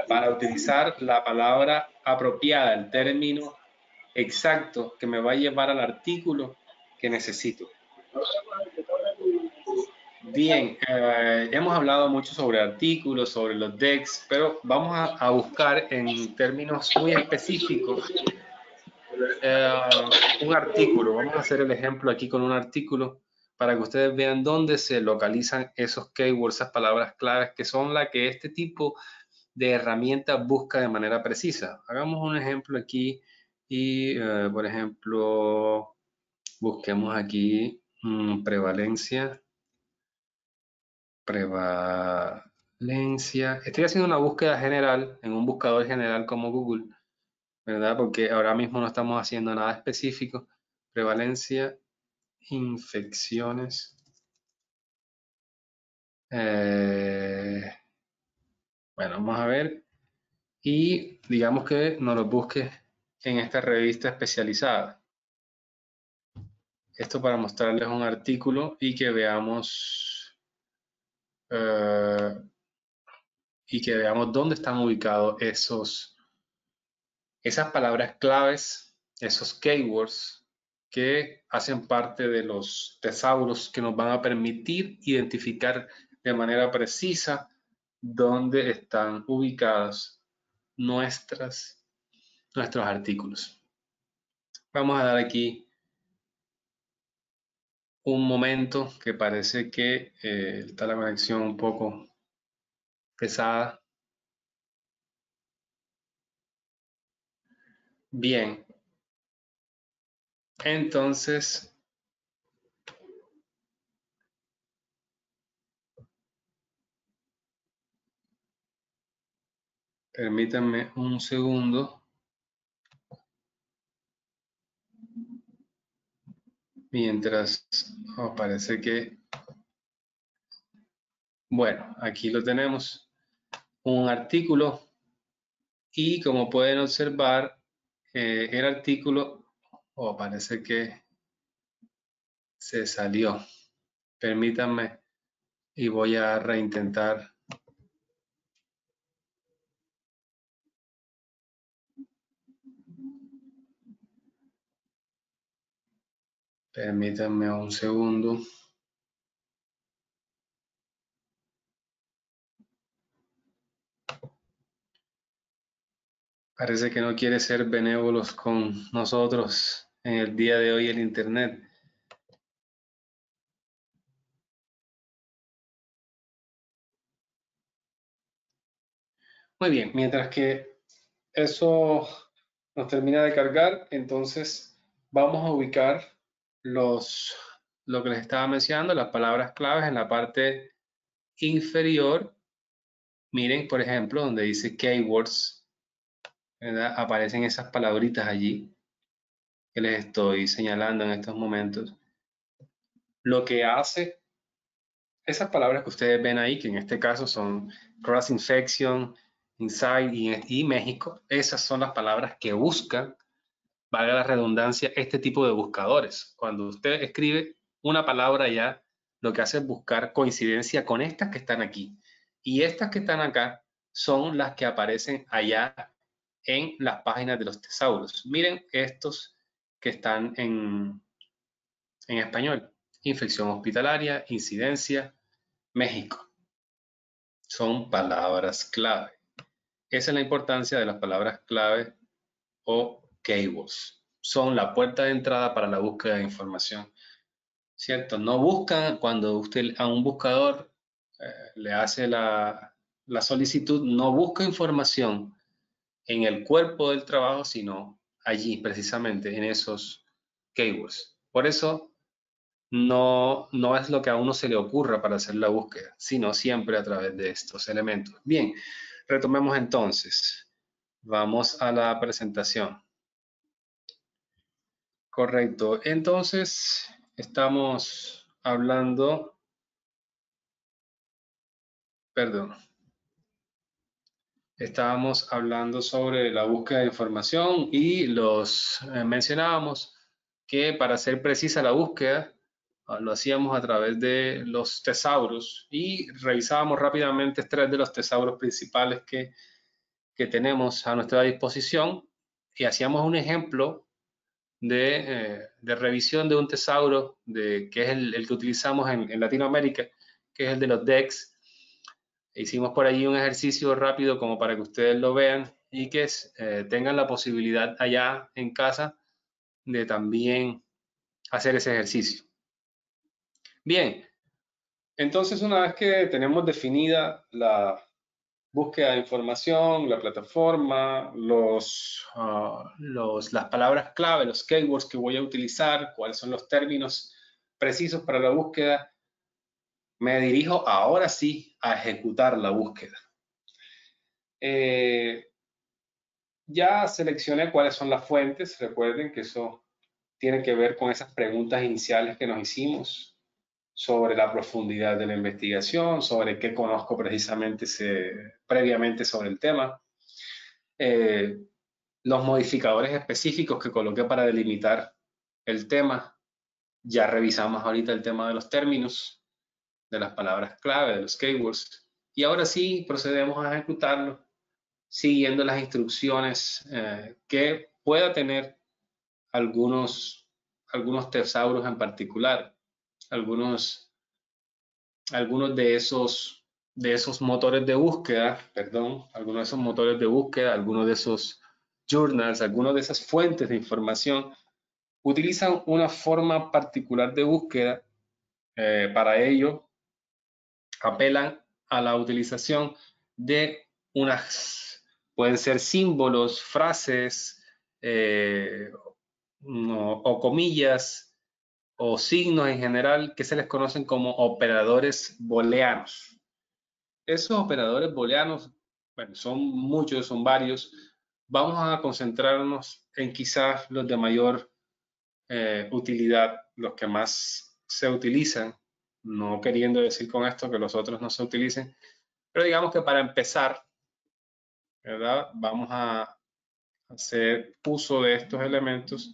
para utilizar la palabra apropiada, el término exacto que me va a llevar al artículo que necesito. Bien, hemos hablado mucho sobre artículos, sobre los decks, pero vamos a buscar en términos muy específicos un artículo. Vamos a hacer el ejemplo aquí con un artículo para que ustedes vean dónde se localizan esos keywords, esas palabras claves que son las que este tipo de herramientas busca de manera precisa. Hagamos un ejemplo aquí y, por ejemplo, busquemos aquí prevalencia. Estoy haciendo una búsqueda general en un buscador general como Google, ¿verdad? Porque ahora mismo no estamos haciendo nada específico. Prevalencia, infecciones. Bueno, vamos a ver. Y digamos que nos lo busque en esta revista especializada. Esto para mostrarles un artículo y que veamos dónde están ubicados esas palabras claves, esos keywords que hacen parte de los tesauros que nos van a permitir identificar de manera precisa dónde están ubicados nuestros artículos. Vamos a dar aquí un momento que parece que está la conexión un poco pesada. Bien, entonces permítanme un segundo mientras parece que, bueno, aquí lo tenemos, un artículo y como pueden observar el artículo parece que se salió. Permítanme y voy a reintentar. Permítanme un segundo. Parece que no quiere ser benévolos con nosotros en el día de hoy el Internet. Muy bien, mientras que eso nos termina de cargar, entonces vamos a ubicar lo que les estaba mencionando, las palabras claves en la parte inferior. Miren, por ejemplo, donde dice keywords, ¿verdad? Aparecen esas palabritas allí que les estoy señalando en estos momentos. Lo que hace esas palabras que ustedes ven ahí, que en este caso son cross infection, inside y México, esas son las palabras que buscan, valga la redundancia, este tipo de buscadores. Cuando usted escribe una palabra ya, lo que hace es buscar coincidencia con estas que están aquí. Y estas que están acá son las que aparecen allá en las páginas de los tesauros. Miren estos que están en español. Infección hospitalaria, incidencia, México. Son palabras clave. Esa es la importancia de las palabras clave o keywords. Son la puerta de entrada para la búsqueda de información. ¿Cierto? No buscan cuando usted a un buscador le hace la solicitud, no busca información en el cuerpo del trabajo, sino allí, precisamente, en esos keywords. Por eso, no es lo que a uno se le ocurra para hacer la búsqueda, sino siempre a través de estos elementos. Bien, retomemos entonces. Vamos a la presentación. Correcto. Entonces, estamos hablando, perdón, estábamos hablando sobre la búsqueda de información y mencionábamos que para ser precisa la búsqueda, lo hacíamos a través de los tesauros y revisábamos rápidamente 3 de los tesauros principales que tenemos a nuestra disposición y hacíamos un ejemplo de revisión de un tesauro que es el que utilizamos en Latinoamérica, que es el de los decks. Hicimos por allí un ejercicio rápido como para que ustedes lo vean y que tengan la posibilidad allá en casa de también hacer ese ejercicio. Bien, entonces una vez que tenemos definida la búsqueda de información, la plataforma, las palabras clave, los keywords que voy a utilizar, cuáles son los términos precisos para la búsqueda, me dirijo ahora sí a ejecutar la búsqueda. Ya seleccioné cuáles son las fuentes. Recuerden que eso tiene que ver con esas preguntas iniciales que nos hicimos sobre la profundidad de la investigación, sobre qué conozco precisamente previamente sobre el tema. Los modificadores específicos que coloqué para delimitar el tema. Ya revisamos ahorita el tema de los términos, de las palabras clave, de los keywords. Y ahora sí procedemos a ejecutarlo siguiendo las instrucciones que pueda tener algunos tesauros en particular, algunos de esos motores de búsqueda, algunos de esos motores de búsqueda, algunos de esos journals, algunas de esas fuentes de información utilizan una forma particular de búsqueda. Para ello apelan a la utilización de pueden ser símbolos, frases o comillas o signos en general que se les conocen como operadores booleanos. Esos operadores booleanos, bueno, son muchos, son varios. Vamos a concentrarnos en quizás los de mayor utilidad, los que más se utilizan, no queriendo decir con esto que los otros no se utilicen, pero digamos que para empezar, ¿verdad? Vamos a hacer uso de estos elementos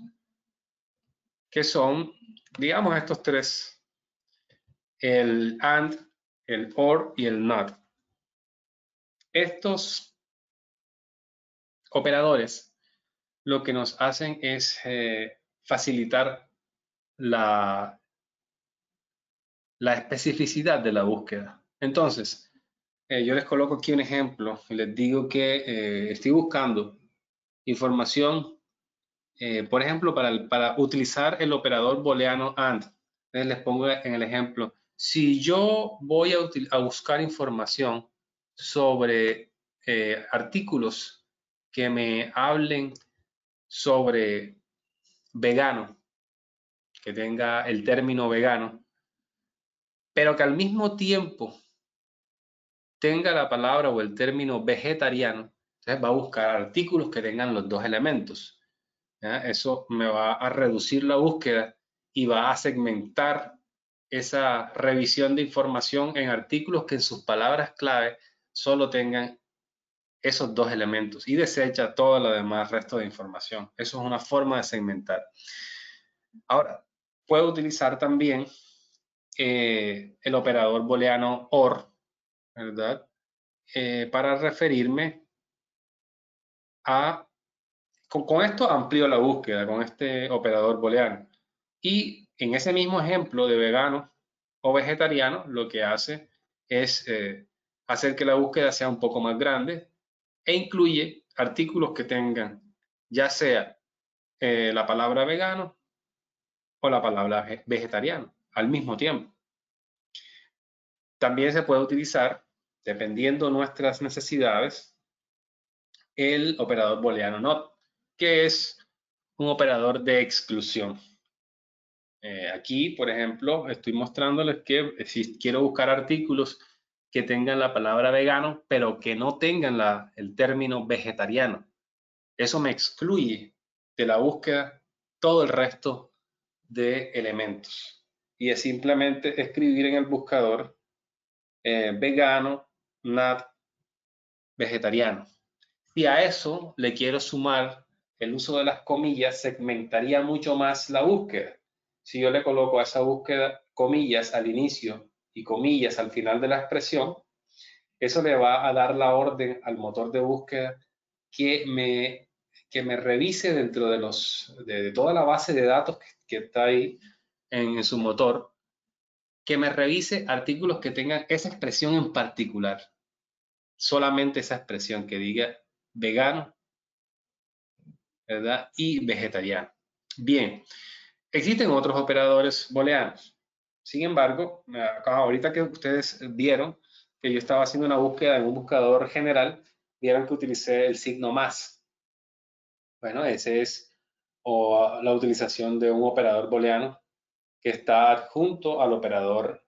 que son, digamos, estos tres: el AND, el OR y el NOT. Estos operadores lo que nos hacen es facilitar la especificidad de la búsqueda. Entonces, yo les coloco aquí un ejemplo y les digo que estoy buscando información, por ejemplo, para utilizar el operador booleano AND. Entonces les pongo en el ejemplo: si yo voy a buscar información sobre artículos que me hablen sobre vegano, que tenga el término vegano, pero que al mismo tiempo tenga la palabra o el término vegetariano, entonces va a buscar artículos que tengan los dos elementos. ¿Ya? Eso me va a reducir la búsqueda y va a segmentar esa revisión de información en artículos que en sus palabras clave solo tengan esos dos elementos y desecha todo lo demás resto de información. Eso es una forma de segmentar. Ahora, puedo utilizar también el operador booleano OR, ¿verdad? Para referirme a... Con esto amplío la búsqueda, con este operador booleano. Y en ese mismo ejemplo de vegano o vegetariano, lo que hace es hacer que la búsqueda sea un poco más grande e incluye artículos que tengan ya sea la palabra vegano o la palabra vegetariano al mismo tiempo. También se puede utilizar, dependiendo nuestras necesidades, el operador booleano NOT, que es un operador de exclusión. Aquí, por ejemplo, estoy mostrándoles que si quiero buscar artículos que tengan la palabra vegano, pero que no tengan el término vegetariano. Eso me excluye de la búsqueda todo el resto de elementos. Y es simplemente escribir en el buscador vegano, NAT, vegetariano. Si a eso le quiero sumar el uso de las comillas, segmentaría mucho más la búsqueda. Si yo le coloco a esa búsqueda comillas al inicio y comillas al final de la expresión, eso le va a dar la orden al motor de búsqueda que me revise dentro de toda la base de datos que está ahí en su motor, que me revise artículos que tengan esa expresión en particular. Solamente esa expresión que diga vegano, ¿verdad? Y vegetariano. Bien, existen otros operadores booleanos. Sin embargo, ahorita que ustedes vieron que yo estaba haciendo una búsqueda en un buscador general, vieron que utilicé el signo más. Bueno, ese es la utilización de un operador booleano que está adjunto al operador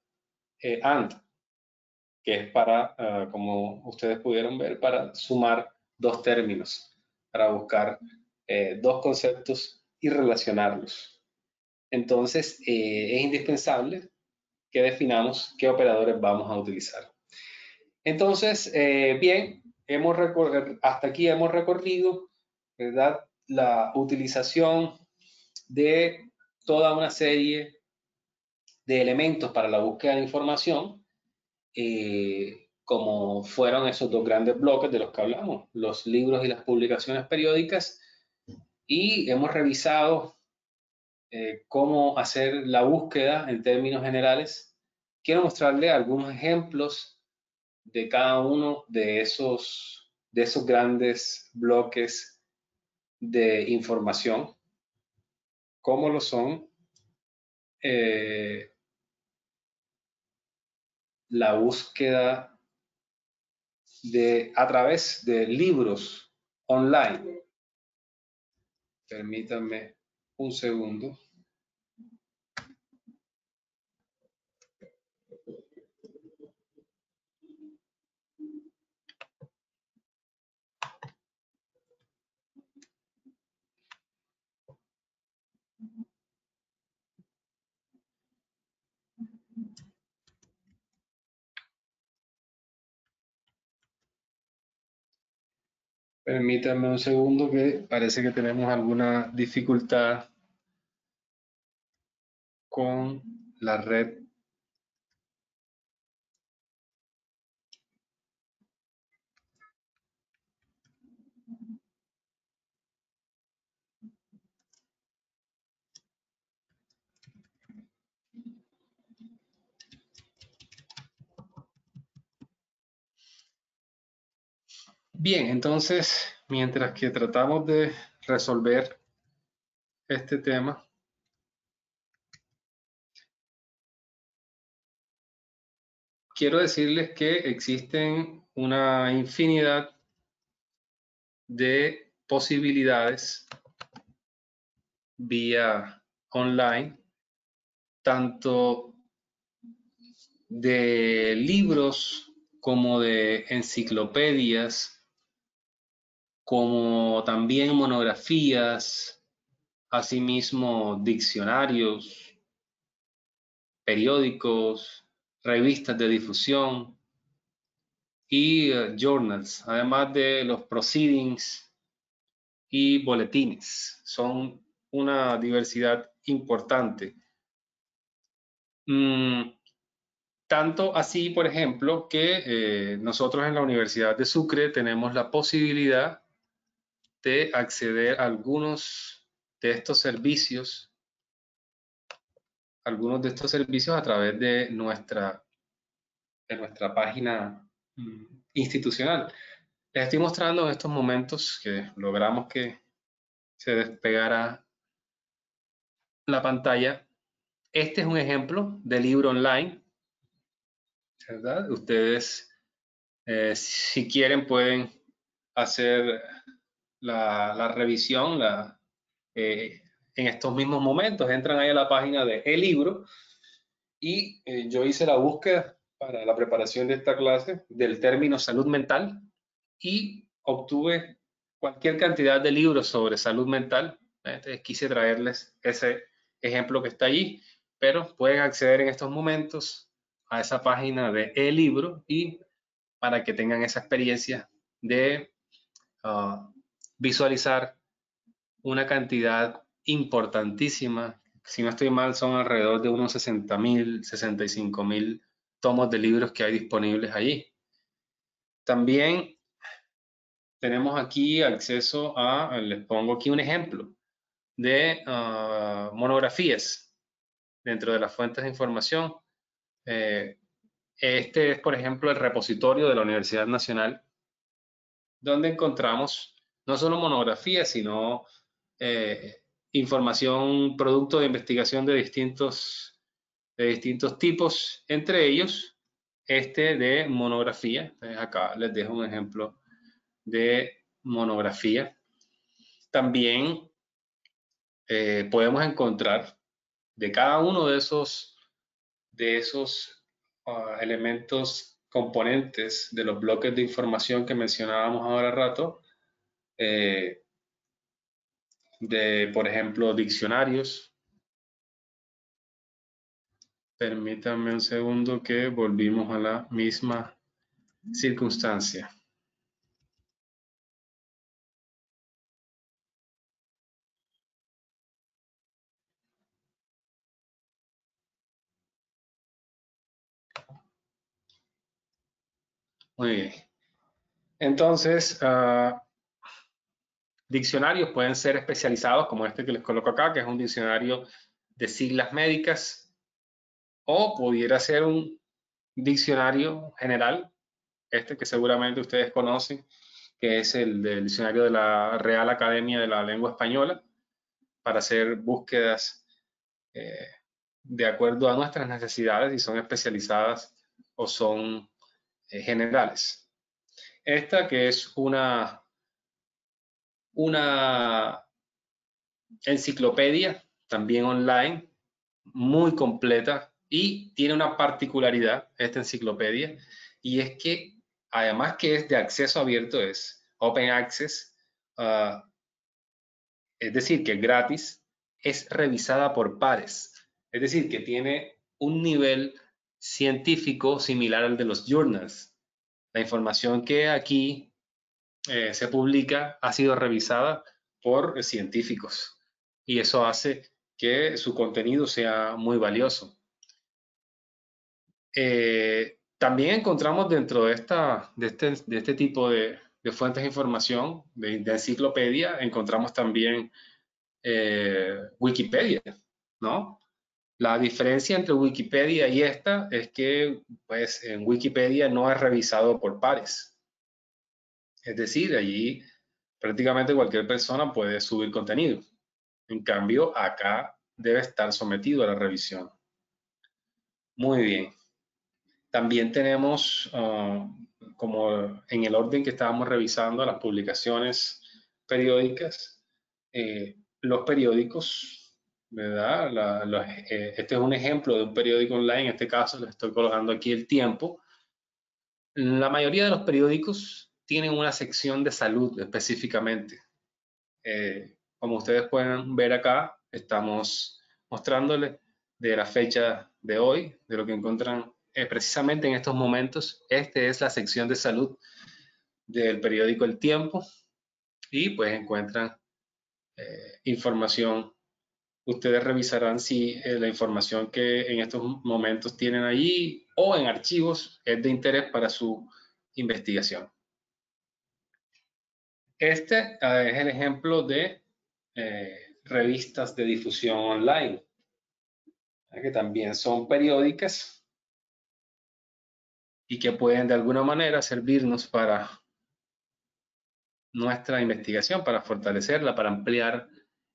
AND, que es para, como ustedes pudieron ver, para sumar dos términos, para buscar dos conceptos y relacionarlos. Entonces, es indispensable que definamos qué operadores vamos a utilizar. Entonces, bien, hasta aquí hemos recorrido, ¿verdad?, la utilización de toda una serie de elementos para la búsqueda de información, como fueron esos dos grandes bloques de los que hablamos, los libros y las publicaciones periódicas, y hemos revisado cómo hacer la búsqueda en términos generales. Quiero mostrarle algunos ejemplos de cada uno de esos grandes bloques de información, como lo son la búsqueda a través de libros online. Permítanme un segundo. Permítanme un segundo que parece que tenemos alguna dificultad con la red. Bien, entonces, mientras que tratamos de resolver este tema, quiero decirles que existen una infinidad de posibilidades vía online, tanto de libros como de enciclopedias, como también monografías, asimismo diccionarios, periódicos, revistas de difusión y journals, además de los proceedings y boletines. Son una diversidad importante. Tanto así, por ejemplo, que nosotros en la Universidad de Sucre tenemos la posibilidad de acceder a algunos de estos servicios a través de nuestra página institucional. Les estoy mostrando en estos momentos que logramos que se despegara la pantalla. Este es un ejemplo de libro online, ¿verdad? Ustedes, si quieren, pueden hacer la revisión en estos mismos momentos. Entran ahí a la página de El Libro y yo hice la búsqueda para la preparación de esta clase del término salud mental y obtuve cualquier cantidad de libros sobre salud mental. Entonces quise traerles ese ejemplo que está allí, pero pueden acceder en estos momentos a esa página de El Libro y para que tengan esa experiencia de visualizar una cantidad importantísima. Si no estoy mal, son alrededor de unos 60.000, 65.000 tomos de libros que hay disponibles allí. También tenemos aquí acceso les pongo aquí un ejemplo de monografías dentro de las fuentes de información. Este es, por ejemplo, el repositorio de la Universidad Nacional, donde encontramos no solo monografías, sino información, producto de investigación de distintos tipos, entre ellos este de monografía. Entonces, acá les dejo un ejemplo de monografía. También podemos encontrar de cada uno de esos elementos componentes de los bloques de información que mencionábamos ahora rato, por ejemplo, diccionarios. Permítanme un segundo que volvimos a la misma circunstancia. Muy bien. Entonces, diccionarios pueden ser especializados, como este que les coloco acá, que es un diccionario de siglas médicas, o pudiera ser un diccionario general, este que seguramente ustedes conocen, que es el del diccionario de la Real Academia de la Lengua Española, para hacer búsquedas de acuerdo a nuestras necesidades, y son especializadas o son generales. Esta que es una enciclopedia, también online, muy completa, y tiene una particularidad esta enciclopedia, y es que además que es de acceso abierto, es open access, es decir, que es gratis, es revisada por pares, es decir, que tiene un nivel científico similar al de los journals. La información que aquí se publica ha sido revisada por científicos, y eso hace que su contenido sea muy valioso. También encontramos dentro de este tipo de fuentes de información, de enciclopedia, encontramos también Wikipedia, ¿no? La diferencia entre Wikipedia y esta es que, pues, en Wikipedia no es revisado por pares. Es decir, allí prácticamente cualquier persona puede subir contenido. En cambio, acá debe estar sometido a la revisión. Muy bien. También tenemos, como en el orden que estábamos revisando las publicaciones periódicas, los periódicos, ¿verdad? Este es un ejemplo de un periódico online, en este caso les estoy colocando aquí El Tiempo. La mayoría de los periódicos tienen una sección de salud específicamente. Como ustedes pueden ver acá, estamos mostrándoles de la fecha de hoy, de lo que encuentran precisamente en estos momentos. Esta es la sección de salud del periódico El Tiempo, y pues encuentran información. Ustedes revisarán si la información que en estos momentos tienen allí o en archivos es de interés para su investigación. Este es el ejemplo de revistas de difusión online, que también son periódicas y que pueden de alguna manera servirnos para nuestra investigación, para fortalecerla, para ampliar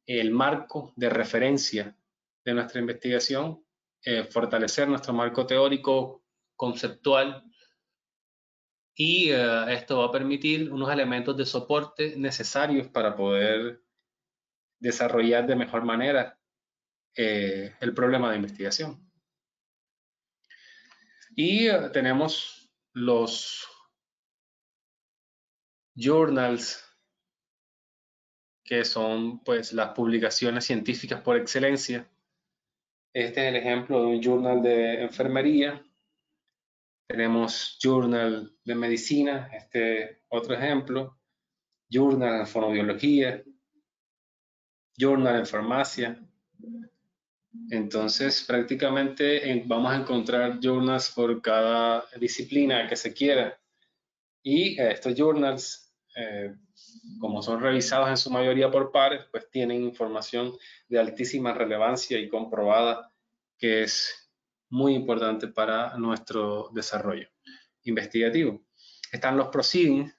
el marco de referencia de nuestra investigación, fortalecer nuestro marco teórico, conceptual, y esto va a permitir unos elementos de soporte necesarios para poder desarrollar de mejor manera el problema de investigación. Y tenemos los journals, que son pues las publicaciones científicas por excelencia. Este es el ejemplo de un journal de enfermería. Tenemos journal de medicina, este otro ejemplo, journal en fonoaudiología, journal en farmacia. Entonces, prácticamente vamos a encontrar journals por cada disciplina que se quiera. Y estos journals, como son revisados en su mayoría por pares, pues tienen información de altísima relevancia y comprobada que es muy importante para nuestro desarrollo investigativo. Están los proceedings.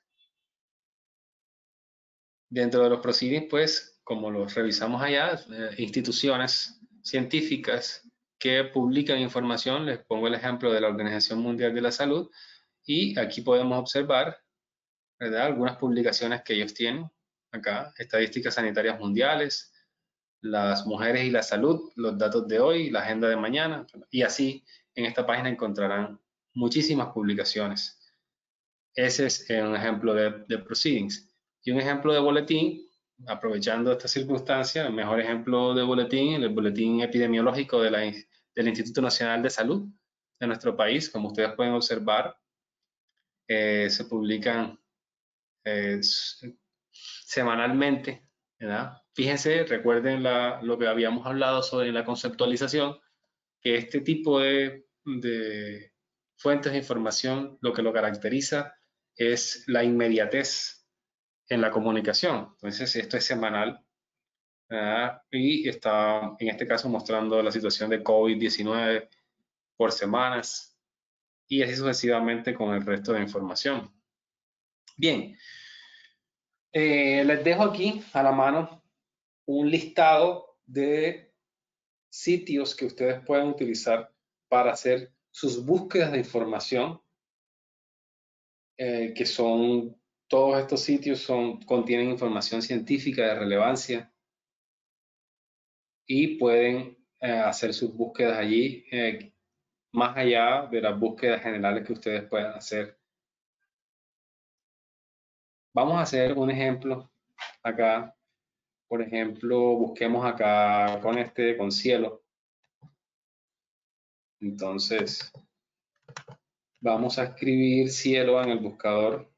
Dentro de los proceedings, pues, como los revisamos allá, instituciones científicas que publican información, les pongo el ejemplo de la Organización Mundial de la Salud, y aquí podemos observar, ¿verdad?, algunas publicaciones que ellos tienen acá: estadísticas sanitarias mundiales, las mujeres y la salud, los datos de hoy, la agenda de mañana, y así en esta página encontrarán muchísimas publicaciones. Ese es un ejemplo de proceedings. Y un ejemplo de boletín, aprovechando esta circunstancia, el mejor ejemplo de boletín, el boletín epidemiológico del Instituto Nacional de Salud de nuestro país. Como ustedes pueden observar, se publican semanalmente, ¿verdad? Fíjense, recuerden lo que habíamos hablado sobre la conceptualización, que este tipo de fuentes de información lo que lo caracteriza es la inmediatez en la comunicación. Entonces, esto es semanal, ¿verdad? Y está en este caso mostrando la situación de COVID-19 por semanas, y así sucesivamente con el resto de información. Bien, les dejo aquí a la mano un listado de sitios que ustedes pueden utilizar para hacer sus búsquedas de información, que son, todos estos sitios contienen información científica de relevancia, y pueden hacer sus búsquedas allí, más allá de las búsquedas generales que ustedes puedan hacer. Vamos a hacer un ejemplo acá. Por ejemplo, busquemos acá con cielo. Entonces, vamos a escribir cielo en el buscador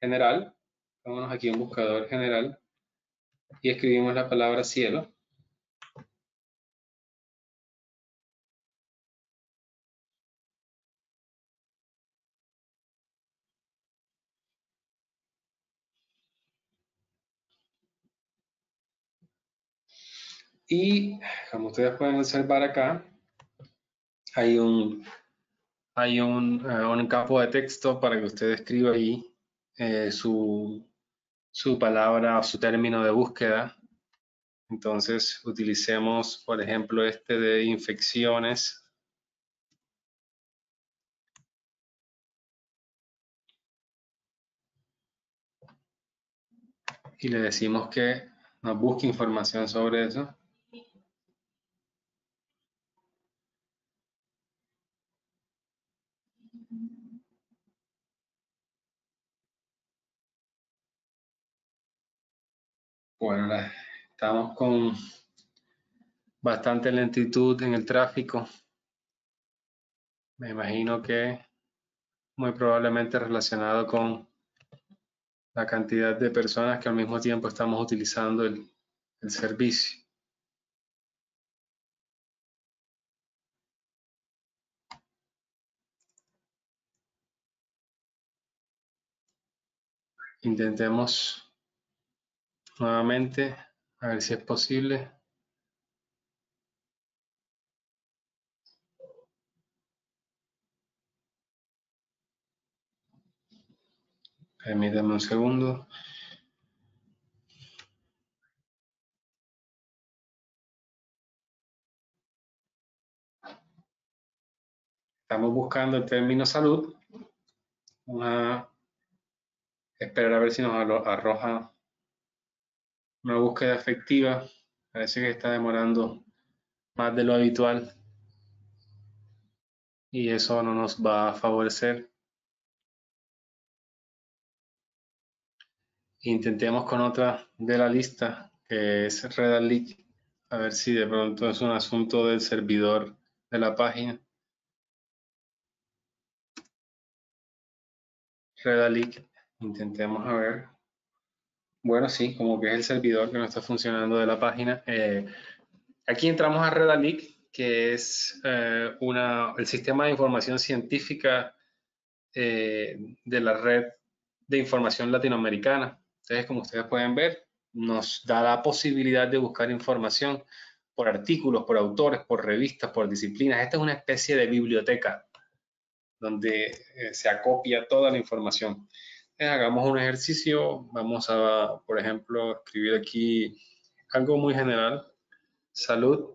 general. Vámonos aquí en buscador general y escribimos la palabra cielo. Y como ustedes pueden observar acá, hay un campo de texto para que usted escriba ahí su palabra o su término de búsqueda. Entonces, utilicemos, por ejemplo, este de infecciones. Y le decimos que nos busque información sobre eso. Bueno, estamos con bastante lentitud en el tráfico. Me imagino que muy probablemente relacionado con la cantidad de personas que al mismo tiempo estamos utilizando el servicio. Intentemos nuevamente, a ver si es posible. Permítanme un segundo. Estamos buscando el término salud. Vamos a esperar a ver si nos arroja una búsqueda efectiva. Parece que está demorando más de lo habitual y eso no nos va a favorecer. Intentemos con otra de la lista, que es Redalyc, a ver si de pronto es un asunto del servidor de la página. Redalyc, intentemos a ver. Bueno, sí, como que es el servidor que no está funcionando de la página. Aquí entramos a Redalyc, que es el sistema de información científica de la red de información latinoamericana. Entonces, como ustedes pueden ver, nos da la posibilidad de buscar información por artículos, por autores, por revistas, por disciplinas. Esta es una especie de biblioteca donde se acopia toda la información. Hagamos un ejercicio. Vamos a, por ejemplo, escribir aquí algo muy general. Salud.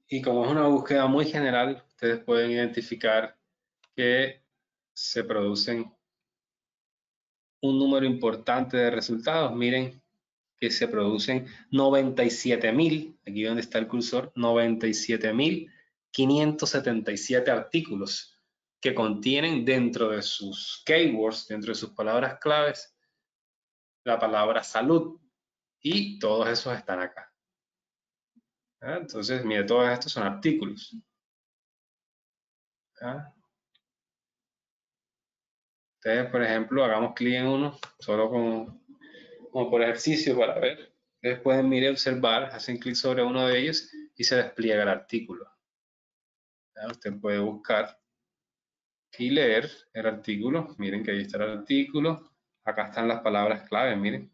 Y como es una búsqueda muy general, ustedes pueden identificar que se producen un número importante de resultados. Miren que se producen 97.000, aquí donde está el cursor, 97.577 artículos que contienen dentro de sus keywords, dentro de sus palabras claves, la palabra salud, y todos esos están acá. Entonces, mire, todos estos son artículos. Entonces, por ejemplo, hagamos clic en uno, solo como por ejercicio para ver. Ustedes pueden, mire, observar, hacen clic sobre uno de ellos y se despliega el artículo. Usted puede buscar y leer el artículo. Miren que ahí está el artículo. Acá están las palabras clave, miren.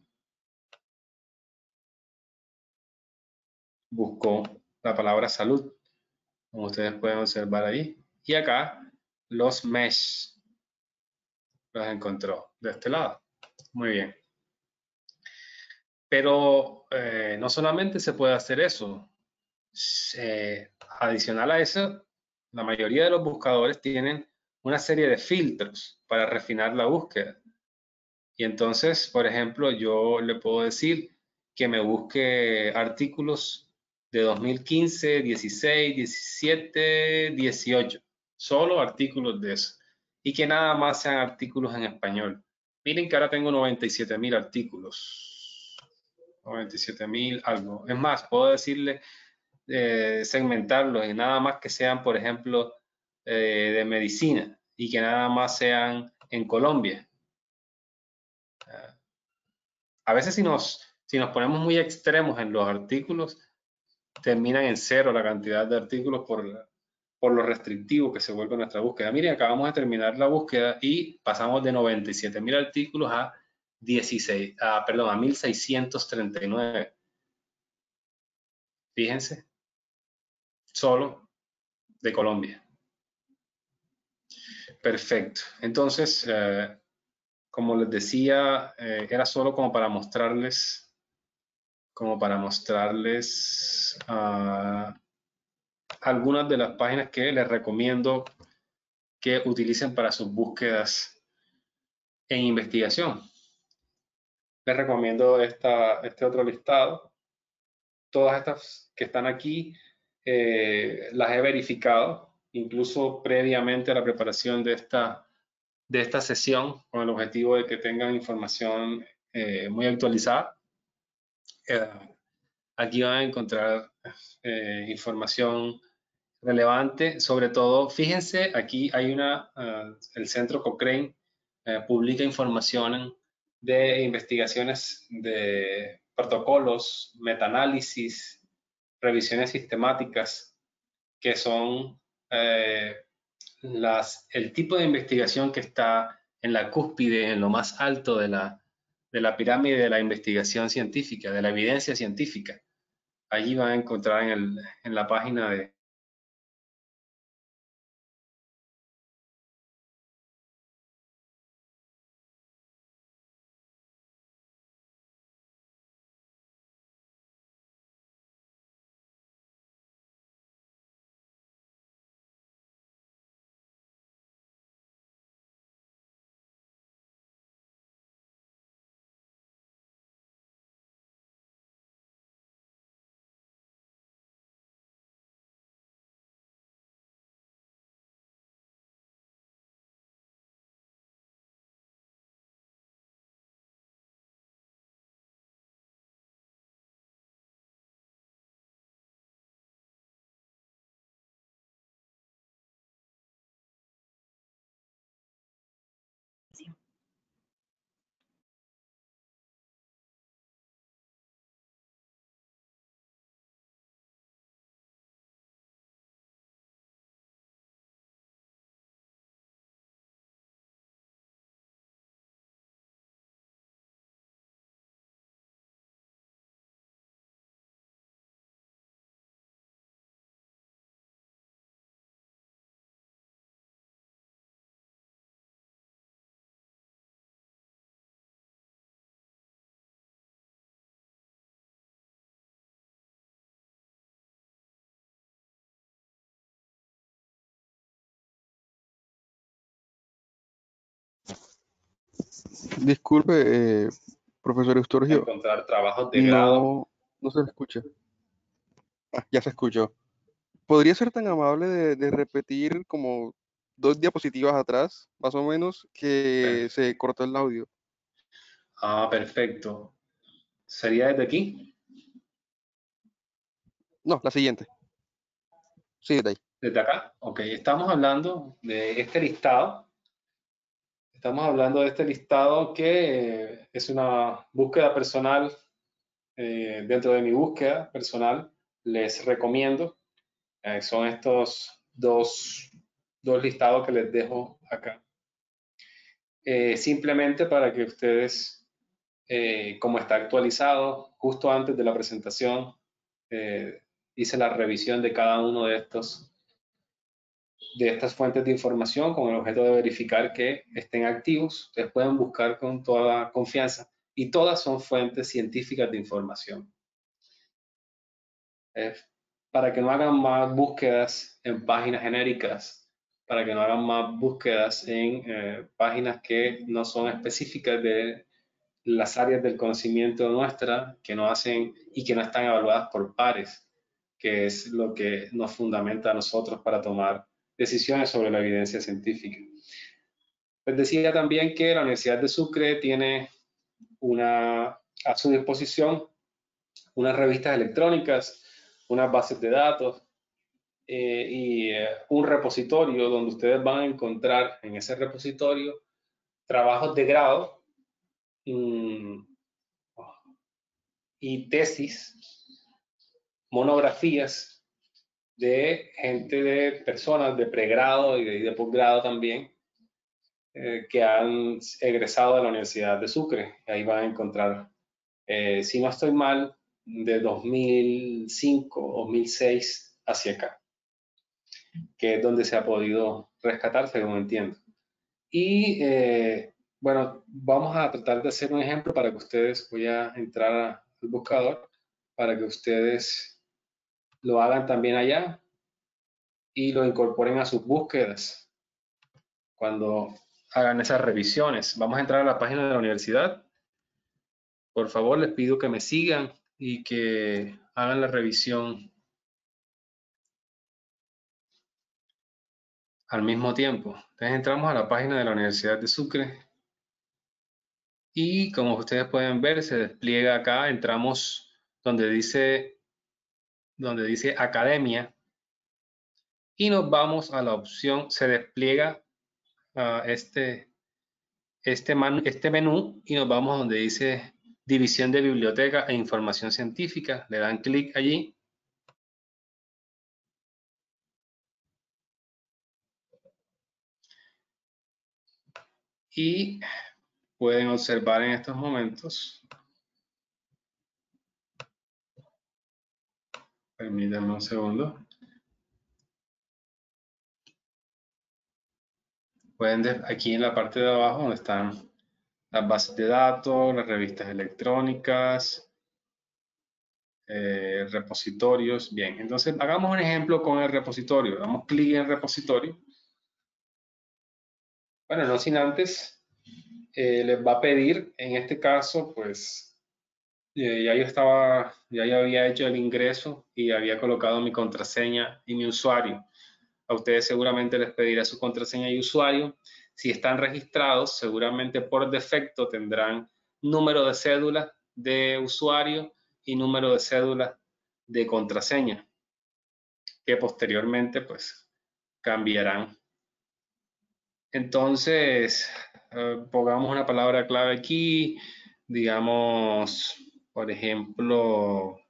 Buscó la palabra salud, como ustedes pueden observar ahí. Y acá los mesh los encontró de este lado. Muy bien. Pero no solamente se puede hacer eso. Adicional a eso, la mayoría de los buscadores tienen una serie de filtros para refinar la búsqueda. Y entonces, por ejemplo, yo le puedo decir que me busque artículos de 2015, 16, 17, 18. Solo artículos de eso. Y que nada más sean artículos en español. Miren que ahora tengo 97.000 artículos. 97.000 algo. Es más, puedo decirle segmentarlos y nada más que sean, por ejemplo, de medicina y que nada más sean en Colombia. A veces si nos ponemos muy extremos en los artículos, terminan en cero la cantidad de artículos por lo restrictivo que se vuelve nuestra búsqueda. Miren, acabamos de terminar la búsqueda y pasamos de 97.000 artículos a 1.639. Fíjense, solo de Colombia. Perfecto. Entonces, como les decía, era solo como para mostrarles algunas de las páginas que les recomiendo que utilicen para sus búsquedas en investigación. Les recomiendo este otro listado. Todas estas que están aquí las he verificado, incluso previamente a la preparación de esta sesión, con el objetivo de que tengan información muy actualizada. Aquí van a encontrar información relevante. Sobre todo, fíjense, aquí hay el Centro Cochrane publica información de investigaciones de protocolos, metaanálisis, revisiones sistemáticas, que son el tipo de investigación que está en la cúspide, en lo más alto de la pirámide de la investigación científica, de la evidencia científica. Allí van a encontrar en la página de Disculpe, profesor Eustorgio, encontrar trabajos de grado. no se le escucha. Ah, ya se escuchó. ¿Podría ser tan amable de repetir como 2 diapositivas atrás, más o menos, que se cortó el audio? Ah, perfecto. ¿Sería desde aquí? No, la siguiente. Sí, de ahí. ¿Desde acá? Ok, estamos hablando de este listado. Estamos hablando de este listado que es una búsqueda personal. Dentro de mi búsqueda personal, les recomiendo. Son estos dos listados que les dejo acá. Simplemente para que ustedes, como está actualizado, justo antes de la presentación, hice la revisión de cada uno de estas fuentes de información con el objeto de verificar que estén activos. Ustedes pueden buscar con toda confianza y todas son fuentes científicas de información. Para que no hagan más búsquedas en páginas genéricas, para que no hagan más búsquedas en páginas que no son específicas de las áreas del conocimiento nuestra, que no hacen y que no están evaluadas por pares, que es lo que nos fundamenta a nosotros para tomar decisiones sobre la evidencia científica. Les decía también que la Universidad de Sucre tiene a su disposición unas revistas electrónicas, unas bases de datos y un repositorio donde ustedes van a encontrar en ese repositorio trabajos de grado y tesis, monografías de gente, de personas de pregrado y de posgrado también, que han egresado de la Universidad de Sucre. Ahí van a encontrar, si no estoy mal, de 2005 o 2006 hacia acá, que es donde se ha podido rescatar, según entiendo. Y bueno, vamos a tratar de hacer un ejemplo para que ustedes, voy a entrar al buscador para que ustedes lo hagan también allá y lo incorporen a sus búsquedas cuando hagan esas revisiones. Vamos a entrar a la página de la universidad. Por favor, les pido que me sigan y que hagan la revisión al mismo tiempo. Entonces entramos a la página de la Universidad de Sucre y como ustedes pueden ver, se despliega acá. Entramos donde dice Academia y nos vamos a la opción, se despliega este menú y nos vamos donde dice División de Biblioteca e Información Científica. Le dan clic allí. Y pueden observar en estos momentos. Permítanme un segundo. Pueden ver aquí en la parte de abajo donde están las bases de datos, las revistas electrónicas, repositorios. Bien, entonces hagamos un ejemplo con el repositorio. Damos clic en el repositorio. Bueno, no sin antes, les va a pedir, en este caso, pues, ya yo había hecho el ingreso y había colocado mi contraseña y mi usuario. A ustedes seguramente les pedirá su contraseña y usuario. Si están registrados, seguramente por defecto tendrán número de cédula de usuario y número de cédula de contraseña, que posteriormente pues cambiarán. Entonces, pongamos una palabra clave aquí, digamos, por ejemplo,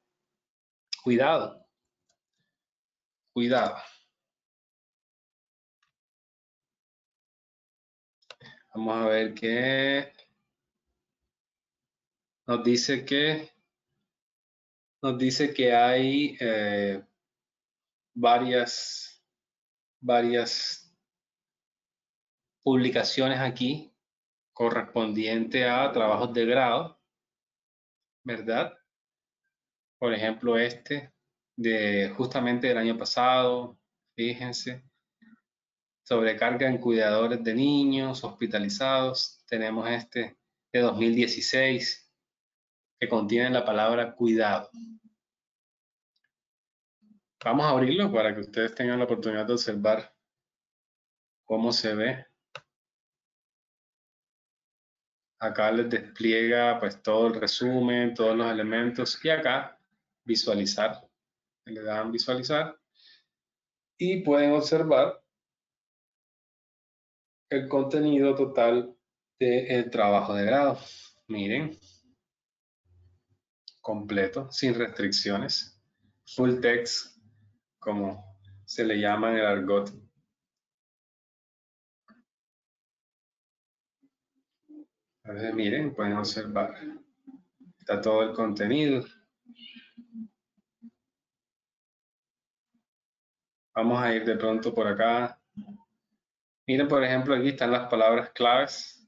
cuidado. Cuidado. Vamos a ver qué nos dice que hay varias publicaciones aquí correspondiente a trabajos de grado, ¿verdad? Por ejemplo, justamente del año pasado, fíjense, sobrecarga en cuidadores de niños hospitalizados. Tenemos este de 2016 que contiene la palabra cuidado. Vamos a abrirlo para que ustedes tengan la oportunidad de observar cómo se ve. Acá les despliega pues todo el resumen, todos los elementos, y acá visualizar. Le dan visualizar y pueden observar el contenido total del trabajo de grado. Miren, completo, sin restricciones, full text, como se le llama en el argot. Entonces, miren, pueden observar, está todo el contenido. Vamos a ir de pronto por acá. Miren, por ejemplo, aquí están las palabras claves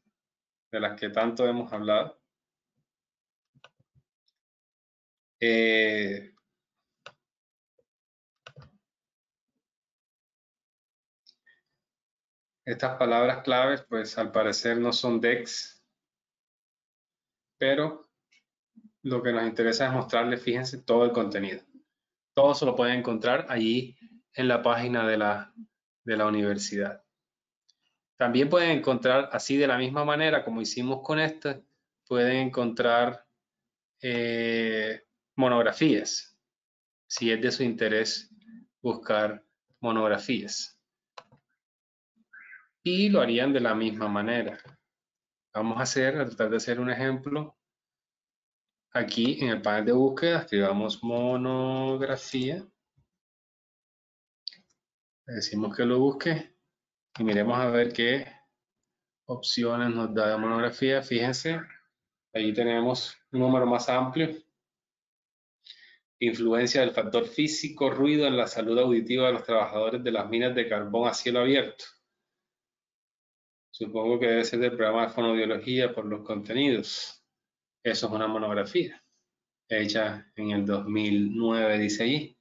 de las que tanto hemos hablado. Estas palabras claves, pues al parecer no son DEX, pero lo que nos interesa es mostrarles, fíjense, todo el contenido. Todo se lo pueden encontrar allí en la página de la universidad. También pueden encontrar, así de la misma manera como hicimos con esta, pueden encontrar monografías, si es de su interés buscar monografías. Y lo harían de la misma manera. Vamos a tratar de hacer un ejemplo. Aquí en el panel de búsqueda escribamos monografía. Le decimos que lo busque y miremos a ver qué opciones nos da de monografía. Fíjense, ahí tenemos un número más amplio. Influencia del factor físico, ruido en la salud auditiva de los trabajadores de las minas de carbón a cielo abierto. Supongo que debe ser del programa de fonoaudiología por los contenidos. Eso es una monografía hecha en el 2009, dice allí.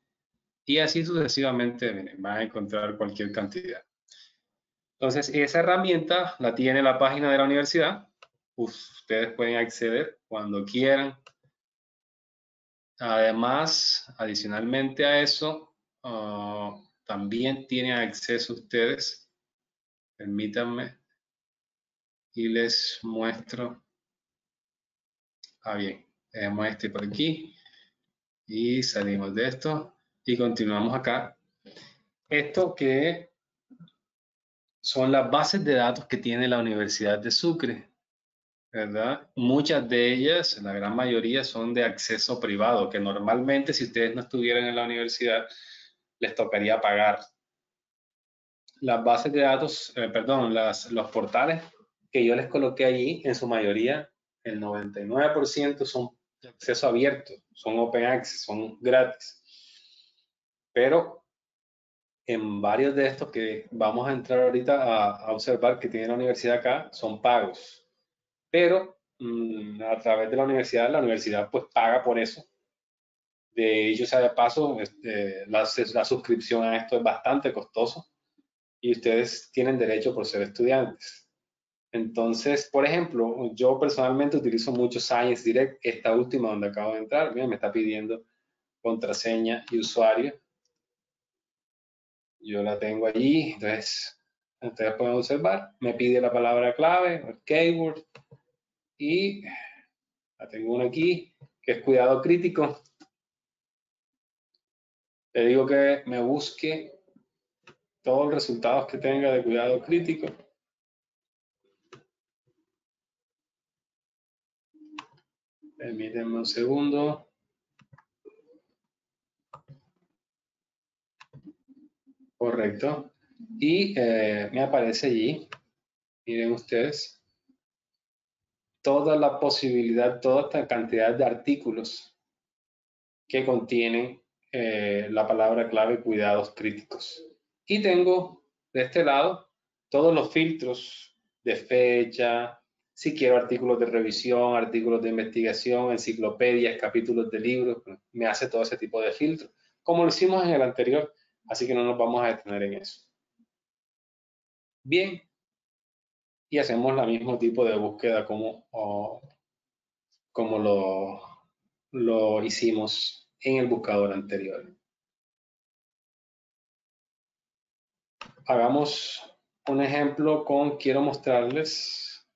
Y así sucesivamente, miren, van a encontrar cualquier cantidad. Entonces, esa herramienta la tiene la página de la universidad. Ustedes pueden acceder cuando quieran. Además, adicionalmente a eso, también tienen acceso ustedes. Permítanme y les muestro. Bien, dejemos este por aquí y salimos de esto y continuamos acá. Esto que son las bases de datos que tiene la Universidad de Sucre, ¿verdad? Muchas de ellas, la gran mayoría, son de acceso privado, que normalmente si ustedes no estuvieran en la universidad, les tocaría pagar. Las bases de datos, los portales que yo les coloqué allí, en su mayoría, el 99% son de acceso abierto, son open access, son gratis. Pero en varios de estos que vamos a entrar ahorita a observar que tiene la universidad acá, son pagos. Pero a través de la universidad pues paga por eso. De ello sea de paso, la suscripción a esto es bastante costoso y ustedes tienen derecho por ser estudiantes. Entonces, por ejemplo, yo personalmente utilizo mucho Science Direct, esta última donde acabo de entrar. Mira, me está pidiendo contraseña y usuario. Yo la tengo allí, entonces ustedes pueden observar, me pide la palabra clave, el keyword, y la tengo una aquí, que es cuidado crítico. Le digo que me busque todos los resultados que tenga de cuidado crítico. Permítanme un segundo. Correcto. Y me aparece allí, miren ustedes, toda la posibilidad, toda esta cantidad de artículos que contienen la palabra clave cuidados críticos. Y tengo de este lado todos los filtros de fecha, si quiero artículos de revisión, artículos de investigación, enciclopedias, capítulos de libros, me hace todo ese tipo de filtros, como lo hicimos en el anterior, así que no nos vamos a detener en eso. Bien, y hacemos el mismo tipo de búsqueda como lo hicimos en el buscador anterior. Hagamos un ejemplo con quiero mostrarles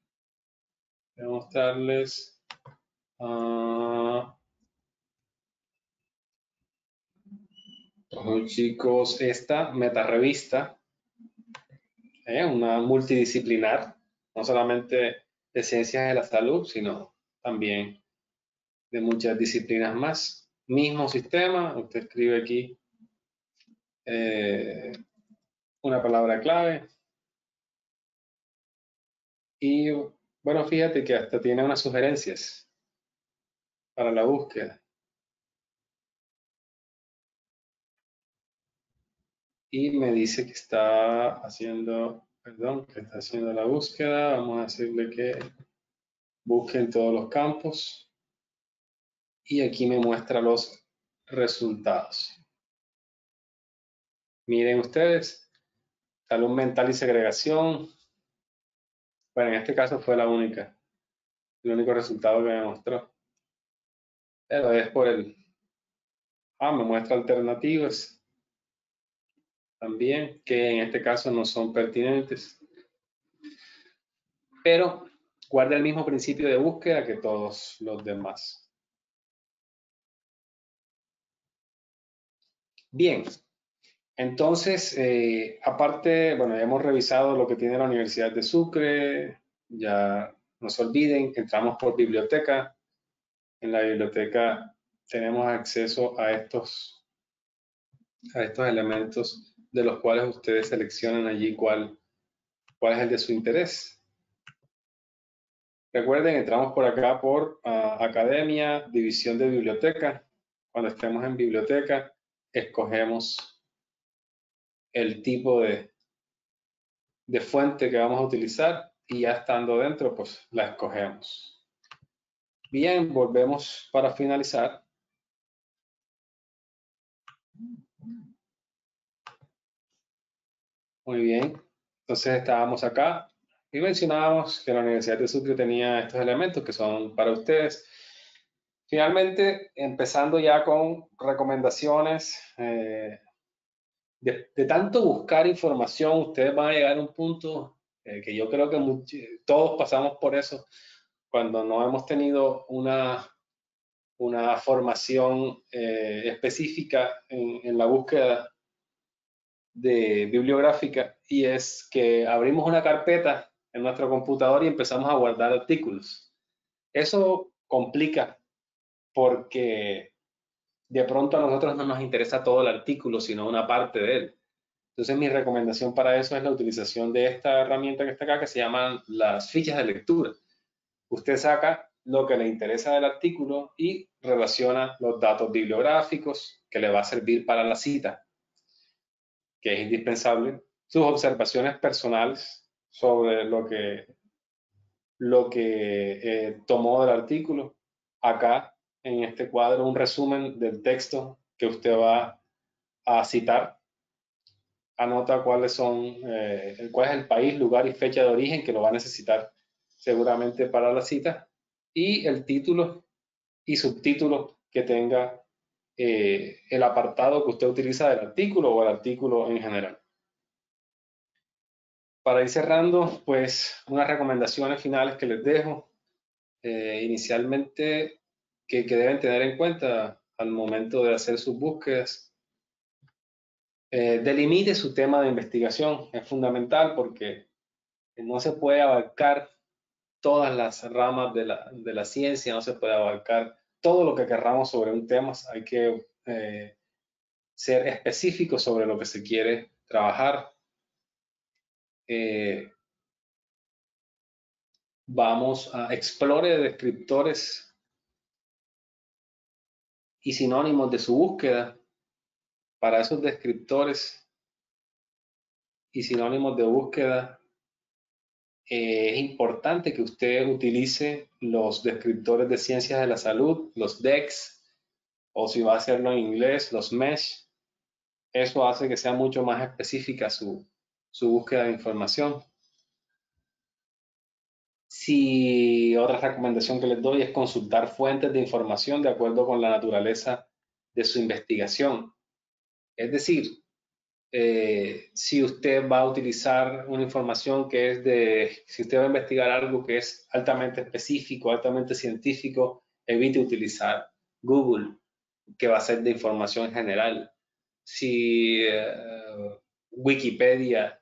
chicos, esta meta revista, una multidisciplinar, no solamente de ciencias de la salud, sino también de muchas disciplinas más. Mismo sistema, usted escribe aquí una palabra clave y bueno, fíjate que hasta tiene unas sugerencias para la búsqueda. Y me dice que está haciendo, que está haciendo la búsqueda. Vamos a decirle que busque en todos los campos. Y aquí me muestra los resultados. Miren ustedes, salud mental y segregación. Bueno, en este caso fue el único resultado que me mostró. Pero es por me muestra alternativas también, que en este caso no son pertinentes. Pero guarda el mismo principio de búsqueda que todos los demás. Bien, entonces, aparte, bueno, ya hemos revisado lo que tiene la Universidad de Sucre, ya no se olviden, entramos por biblioteca. En la biblioteca tenemos acceso a estos elementos de los cuales ustedes seleccionan allí cuál es el de su interés. Recuerden, entramos por acá por Academia, División de Biblioteca. Cuando estemos en biblioteca, escogemos el tipo de fuente que vamos a utilizar y ya estando dentro, pues la escogemos. Bien, volvemos para finalizar. Muy bien, entonces estábamos acá y mencionábamos que la Universidad de Sucre tenía estos elementos que son para ustedes. Finalmente, empezando ya con recomendaciones, de tanto buscar información, ustedes van a llegar a un punto que yo creo que todos pasamos por eso, cuando no hemos tenido una formación específica en la búsqueda bibliográfica, y es que abrimos una carpeta en nuestro computador y empezamos a guardar artículos. Eso complica porque de pronto a nosotros no nos interesa todo el artículo, sino una parte de él. Entonces mi recomendación para eso es la utilización de esta herramienta que está acá, que se llaman las fichas de lectura. Usted saca lo que le interesa del artículo y relaciona los datos bibliográficos que le va a servir para la cita, que es indispensable, sus observaciones personales sobre lo que tomó del artículo. Acá en este cuadro un resumen del texto que usted va a citar. Anota cuál es el país, lugar y fecha de origen que lo va a necesitar seguramente para la cita, y el título y subtítulo que tenga el apartado que usted utiliza del artículo o el artículo en general. Para ir cerrando, pues unas recomendaciones finales que les dejo. Inicialmente, que deben tener en cuenta al momento de hacer sus búsquedas. Delimite su tema de investigación, es fundamental porque no se puede abarcar todas las ramas de la ciencia, no se puede abarcar todo lo que querramos sobre un tema, hay que ser específico sobre lo que se quiere trabajar. Vamos a explorar descriptores y sinónimos de su búsqueda. Para esos descriptores y sinónimos de búsqueda, es importante que usted utilice los descriptores de ciencias de la salud, los DEX, o si va a hacerlo en inglés, los MESH. Eso hace que sea mucho más específica su búsqueda de información. Si otra recomendación que les doy es consultar fuentes de información de acuerdo con la naturaleza de su investigación. Es decir, si usted va a utilizar una información que es si usted va a investigar algo que es altamente específico, altamente científico, evite utilizar Google, que va a ser de información general. Si Wikipedia,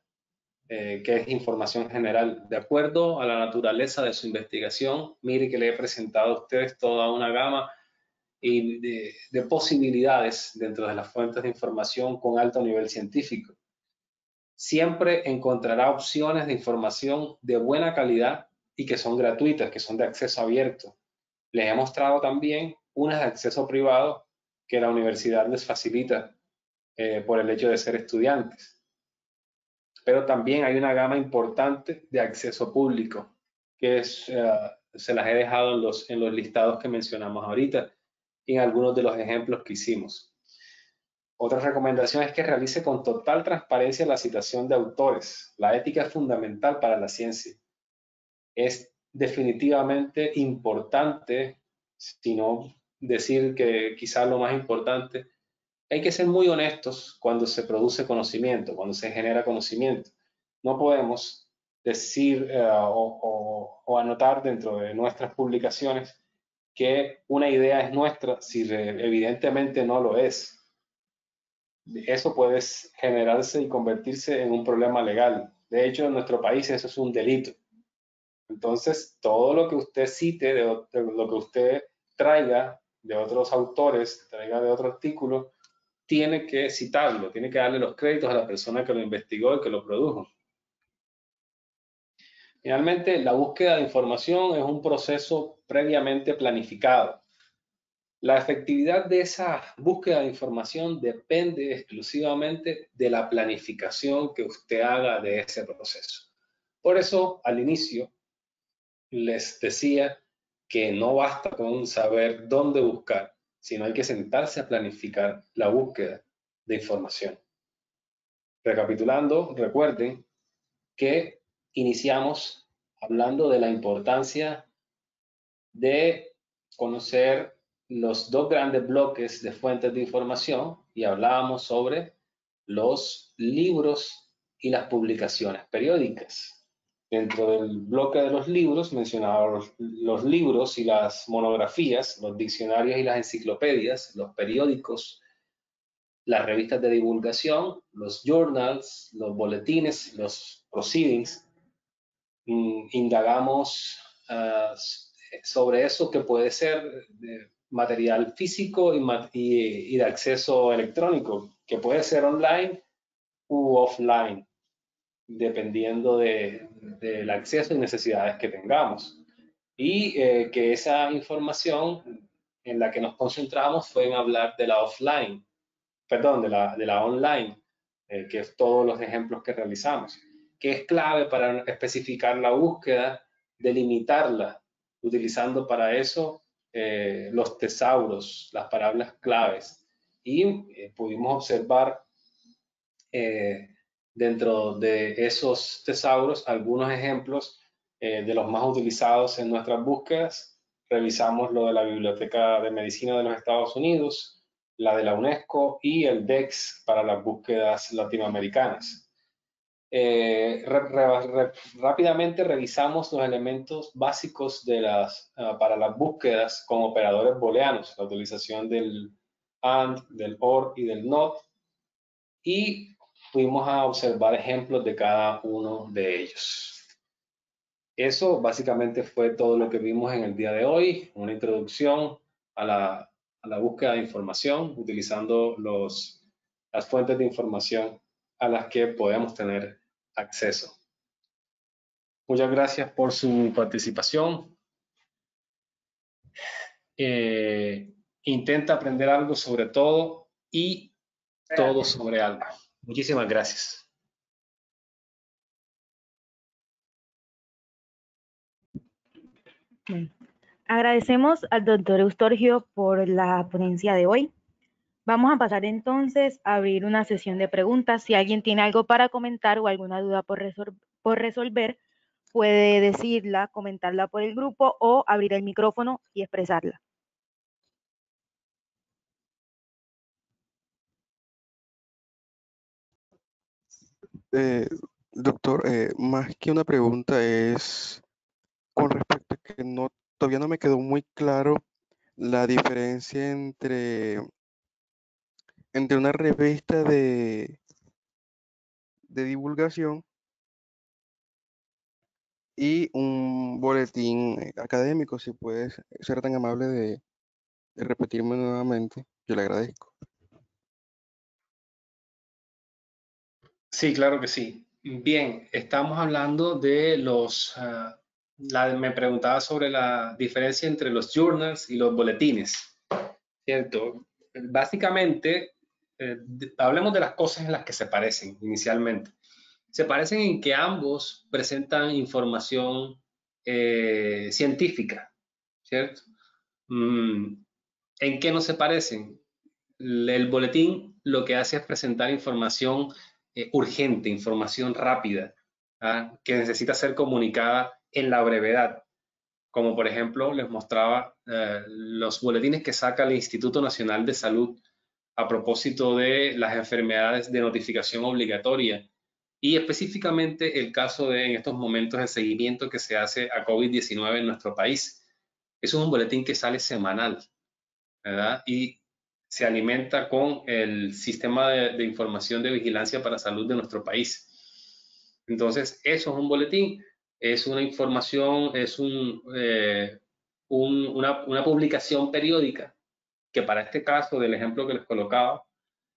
que es información general, de acuerdo a la naturaleza de su investigación, mire que le he presentado a ustedes toda una gama y de posibilidades dentro de las fuentes de información con alto nivel científico. Siempre encontrará opciones de información de buena calidad y que son gratuitas, que son de acceso abierto. Les he mostrado también unas de acceso privado que la universidad les facilita por el hecho de ser estudiantes. Pero también hay una gama importante de acceso público, que se las he dejado en los listados que mencionamos ahorita y en algunos de los ejemplos que hicimos. Otra recomendación es que realice con total transparencia la citación de autores. La ética es fundamental para la ciencia. Es definitivamente importante, si no decir que quizás lo más importante, hay que ser muy honestos cuando se produce conocimiento, cuando se genera conocimiento. No podemos decir o anotar dentro de nuestras publicaciones que una idea es nuestra si evidentemente no lo es. Eso puede generarse y convertirse en un problema legal. De hecho, en nuestro país eso es un delito. Entonces, todo lo que usted cite, de lo que usted traiga de otros autores, traiga de otro artículo, tiene que citarlo, tiene que darle los créditos a la persona que lo investigó y que lo produjo. Finalmente, la búsqueda de información es un proceso previamente planificado. La efectividad de esa búsqueda de información depende exclusivamente de la planificación que usted haga de ese proceso. Por eso, al inicio, les decía que no basta con saber dónde buscar, sino hay que sentarse a planificar la búsqueda de información. Recapitulando, recuerden que iniciamos hablando de la importancia de conocer los dos grandes bloques de fuentes de información y hablábamos sobre los libros y las publicaciones periódicas. Dentro del bloque de los libros mencionaba los libros y las monografías, los diccionarios y las enciclopedias, los periódicos, las revistas de divulgación, los journals, los boletines, los proceedings. Indagamos sobre eso que puede ser de material físico y de acceso electrónico, que puede ser online u offline, dependiendo del acceso y necesidades que tengamos. Y que esa información en la que nos concentramos fue en hablar de la offline, perdón, de la online, que es todos los ejemplos que realizamos, que es clave para especificar la búsqueda, delimitarla, utilizando para eso los tesauros, las palabras claves. Y pudimos observar dentro de esos tesauros algunos ejemplos de los más utilizados en nuestras búsquedas. Revisamos lo de la Biblioteca de Medicina de los Estados Unidos, la de la UNESCO y el DEX para las búsquedas latinoamericanas. Rápidamente revisamos los elementos básicos para las búsquedas con operadores booleanos, la utilización del AND, del OR y del NOT, y fuimos a observar ejemplos de cada uno de ellos. Eso básicamente fue todo lo que vimos en el día de hoy, una introducción a la búsqueda de información utilizando las fuentes de información a las que podemos tener acceso. Muchas gracias por su participación. Intenta aprender algo sobre todo y todo sobre algo. Muchísimas gracias. Bueno, agradecemos al doctor Eustorgio por la ponencia de hoy. Vamos a pasar entonces a abrir una sesión de preguntas. Si alguien tiene algo para comentar o alguna duda por resolver, puede decirla, comentarla por el grupo o abrir el micrófono y expresarla. Doctor, más que una pregunta es con respecto a que todavía no me quedó muy claro la diferencia entre una revista de divulgación y un boletín académico. Si puedes ser tan amable de repetirme nuevamente, yo le agradezco. Sí, claro que sí. Bien, estamos hablando de me preguntaba sobre la diferencia entre los journals y los boletines, ¿cierto? Básicamente, hablemos de las cosas en las que se parecen inicialmente. Se parecen en que ambos presentan información científica, ¿cierto? ¿En qué no se parecen? El boletín lo que hace es presentar información urgente, información rápida, ¿ah? Que necesita ser comunicada en la brevedad. Como por ejemplo les mostraba los boletines que saca el Instituto Nacional de Salud a propósito de las enfermedades de notificación obligatoria y específicamente el caso de en estos momentos el seguimiento que se hace a COVID-19 en nuestro país. Eso es un boletín que sale semanal, ¿verdad? Y se alimenta con el sistema de información de vigilancia para salud de nuestro país. Entonces, eso es un boletín, es una información, es una publicación periódica que para este caso del ejemplo que les colocaba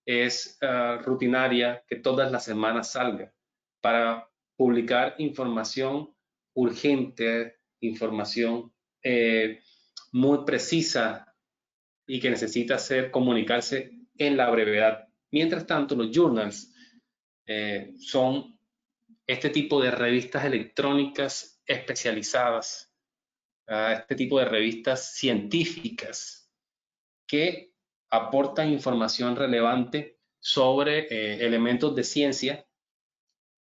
es rutinaria, que todas las semanas salga para publicar información urgente, información muy precisa y que necesita comunicarse en la brevedad. Mientras tanto, los journals son este tipo de revistas electrónicas especializadas, este tipo de revistas científicas que aportan información relevante sobre elementos de ciencia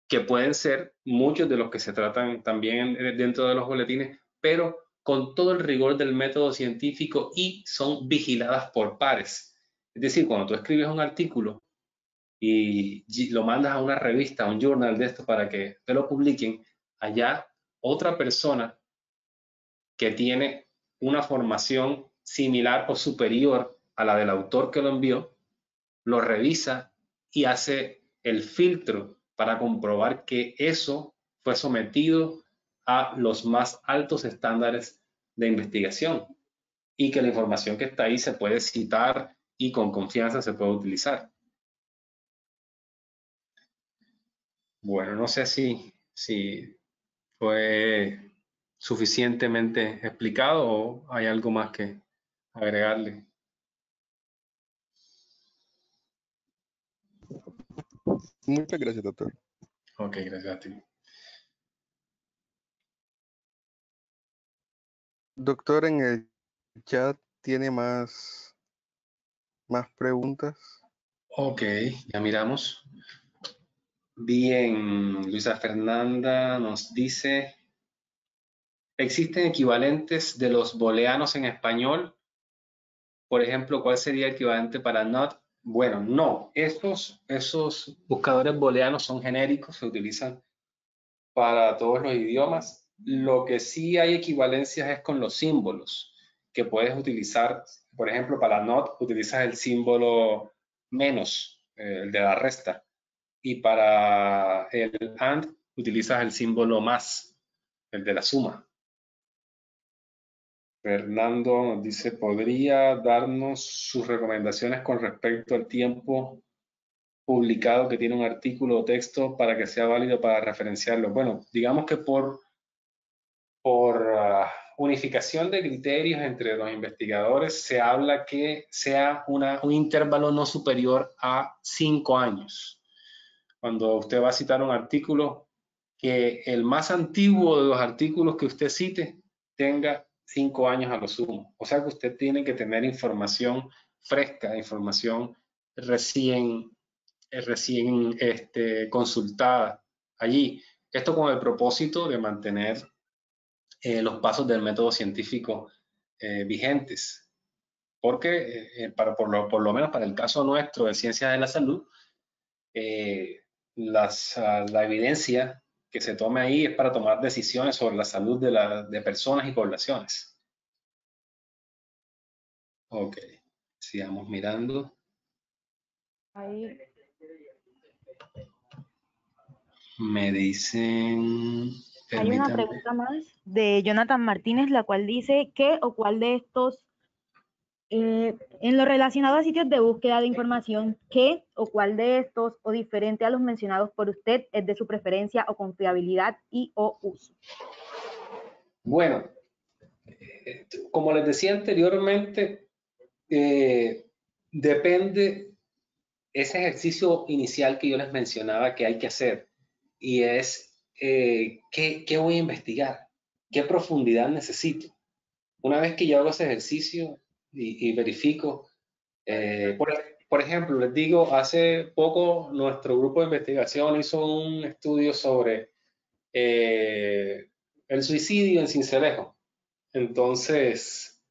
que pueden ser muchos de los que se tratan también dentro de los boletines, pero con todo el rigor del método científico y son vigiladas por pares. Es decir, cuando tú escribes un artículo y lo mandas a una revista, a un journal de esto para que te lo publiquen, allá otra persona que tiene una formación similar o superior a la del autor que lo envió, lo revisa y hace el filtro para comprobar que eso fue sometido a los más altos estándares de investigación y que la información que está ahí se puede citar y con confianza se puede utilizar. Bueno, no sé si fue suficientemente explicado o hay algo más que agregarle. Muchas gracias, doctor. Ok, gracias a ti. Doctor, en el chat tiene más preguntas. Ok, ya miramos. Bien, Luisa Fernanda nos dice, ¿existen equivalentes de los booleanos en español? Por ejemplo, ¿cuál sería el equivalente para not? Bueno, no, esos buscadores booleanos son genéricos, se utilizan para todos los idiomas. Lo que sí hay equivalencias es con los símbolos, que puedes utilizar, por ejemplo, para not utilizas el símbolo menos, el de la resta, y para el and utilizas el símbolo más, el de la suma. Fernando nos dice, ¿podría darnos sus recomendaciones con respecto al tiempo publicado que tiene un artículo o texto para que sea válido para referenciarlo? Bueno, digamos que por unificación de criterios entre los investigadores se habla que sea un intervalo no superior a 5 años. Cuando usted va a citar un artículo, que el más antiguo de los artículos que usted cite tenga 5 años a lo sumo. O sea que usted tiene que tener información fresca, información recién consultada allí. Esto con el propósito de mantener los pasos del método científico vigentes, porque por lo menos para el caso nuestro de ciencias de la salud, la evidencia que se tome ahí es para tomar decisiones sobre la salud de personas y poblaciones. Ok, sigamos mirando. Ahí. Me dicen... Hay una pregunta más de Jonathan Martínez, la cual dice ¿qué o cuál de estos, en lo relacionado a sitios de búsqueda de información, qué o cuál de estos o diferente a los mencionados por usted es de su preferencia o confiabilidad y o uso? Bueno, como les decía anteriormente, depende ese ejercicio inicial que yo les mencionaba que hay que hacer, y es ¿qué voy a investigar? ¿Qué profundidad necesito? Una vez que yo hago ese ejercicio y verifico, por ejemplo, les digo, hace poco nuestro grupo de investigación hizo un estudio sobre el suicidio en Sincelejo. Entonces,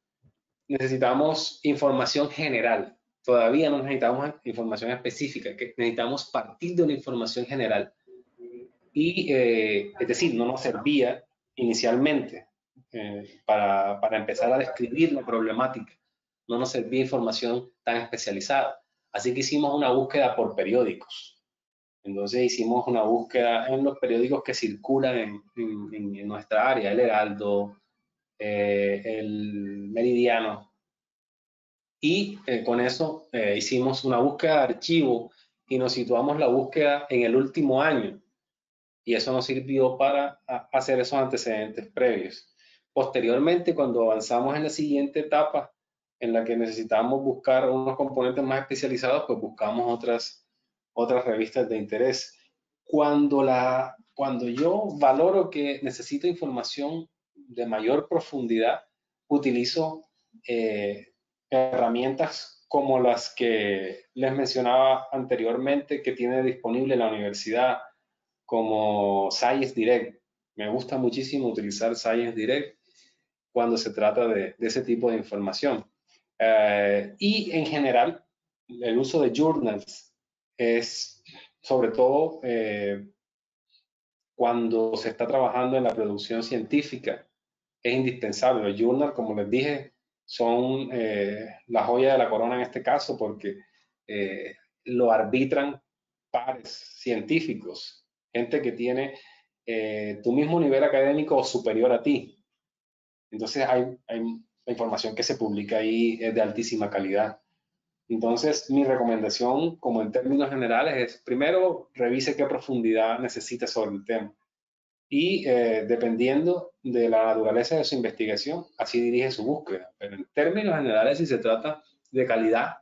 necesitamos información general. Todavía no necesitamos información específica, que necesitamos partir de una información general. Y, es decir, no nos servía inicialmente para empezar a describir la problemática. No nos servía información tan especializada. Así que hicimos una búsqueda por periódicos. Entonces hicimos una búsqueda en los periódicos que circulan en nuestra área, el Heraldo, el Meridiano, y con eso hicimos una búsqueda de archivo y nos situamos la búsqueda en el último año, y eso nos sirvió para hacer esos antecedentes previos. Posteriormente, cuando avanzamos en la siguiente etapa, en la que necesitamos buscar unos componentes más especializados, pues buscamos otras revistas de interés. Cuando yo valoro que necesito información de mayor profundidad, utilizo herramientas como las que les mencionaba anteriormente que tiene disponible la universidad, como Science Direct. Me gusta muchísimo utilizar Science Direct cuando se trata de ese tipo de información. Y en general, el uso de journals es sobre todo cuando se está trabajando en la producción científica, es indispensable. Los journals, como les dije, son la joya de la corona en este caso, porque lo arbitran pares científicos, gente que tiene tu mismo nivel académico o superior a ti. Entonces la información que se publica ahí es de altísima calidad. Entonces, mi recomendación, como en términos generales, es primero revise qué profundidad necesita sobre el tema. Y dependiendo de la naturaleza de su investigación, así dirige su búsqueda. Pero en términos generales, si se trata de calidad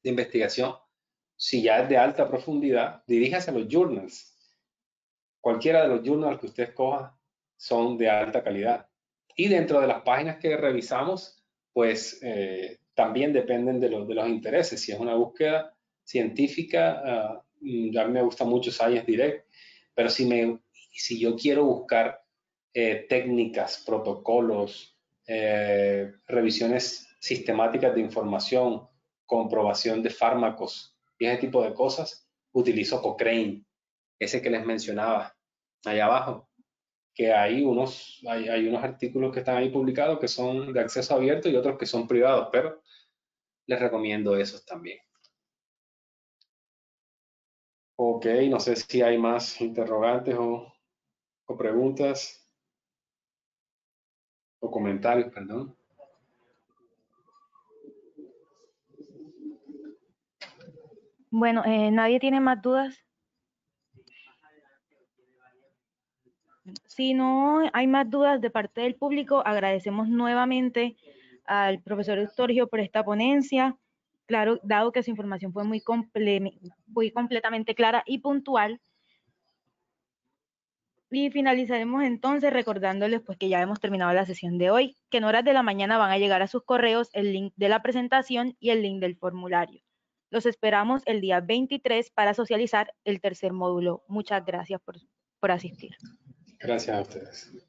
de investigación, si ya es de alta profundidad, diríjase a los journals. Cualquiera de los journals que usted escoja son de alta calidad. Y dentro de las páginas que revisamos, pues también dependen de los intereses. Si es una búsqueda científica, a mí me gusta mucho Science Direct, pero si yo quiero buscar técnicas, protocolos, revisiones sistemáticas de información, comprobación de fármacos y ese tipo de cosas, utilizo Cochrane, ese que les mencionaba allá abajo, que hay unos artículos que están ahí publicados que son de acceso abierto y otros que son privados, pero les recomiendo esos también. Ok, no sé si hay más interrogantes o preguntas o comentarios, perdón. Bueno, ¿nadie tiene más dudas? Si no hay más dudas de parte del público, agradecemos nuevamente al profesor Estorgio por esta ponencia. Claro, dado que su información fue muy completamente clara y puntual. Y finalizaremos entonces recordándoles pues que ya hemos terminado la sesión de hoy, que en horas de la mañana van a llegar a sus correos el link de la presentación y el link del formulario. Los esperamos el día 23 para socializar el tercer módulo. Muchas gracias por por asistir. Gracias a ustedes.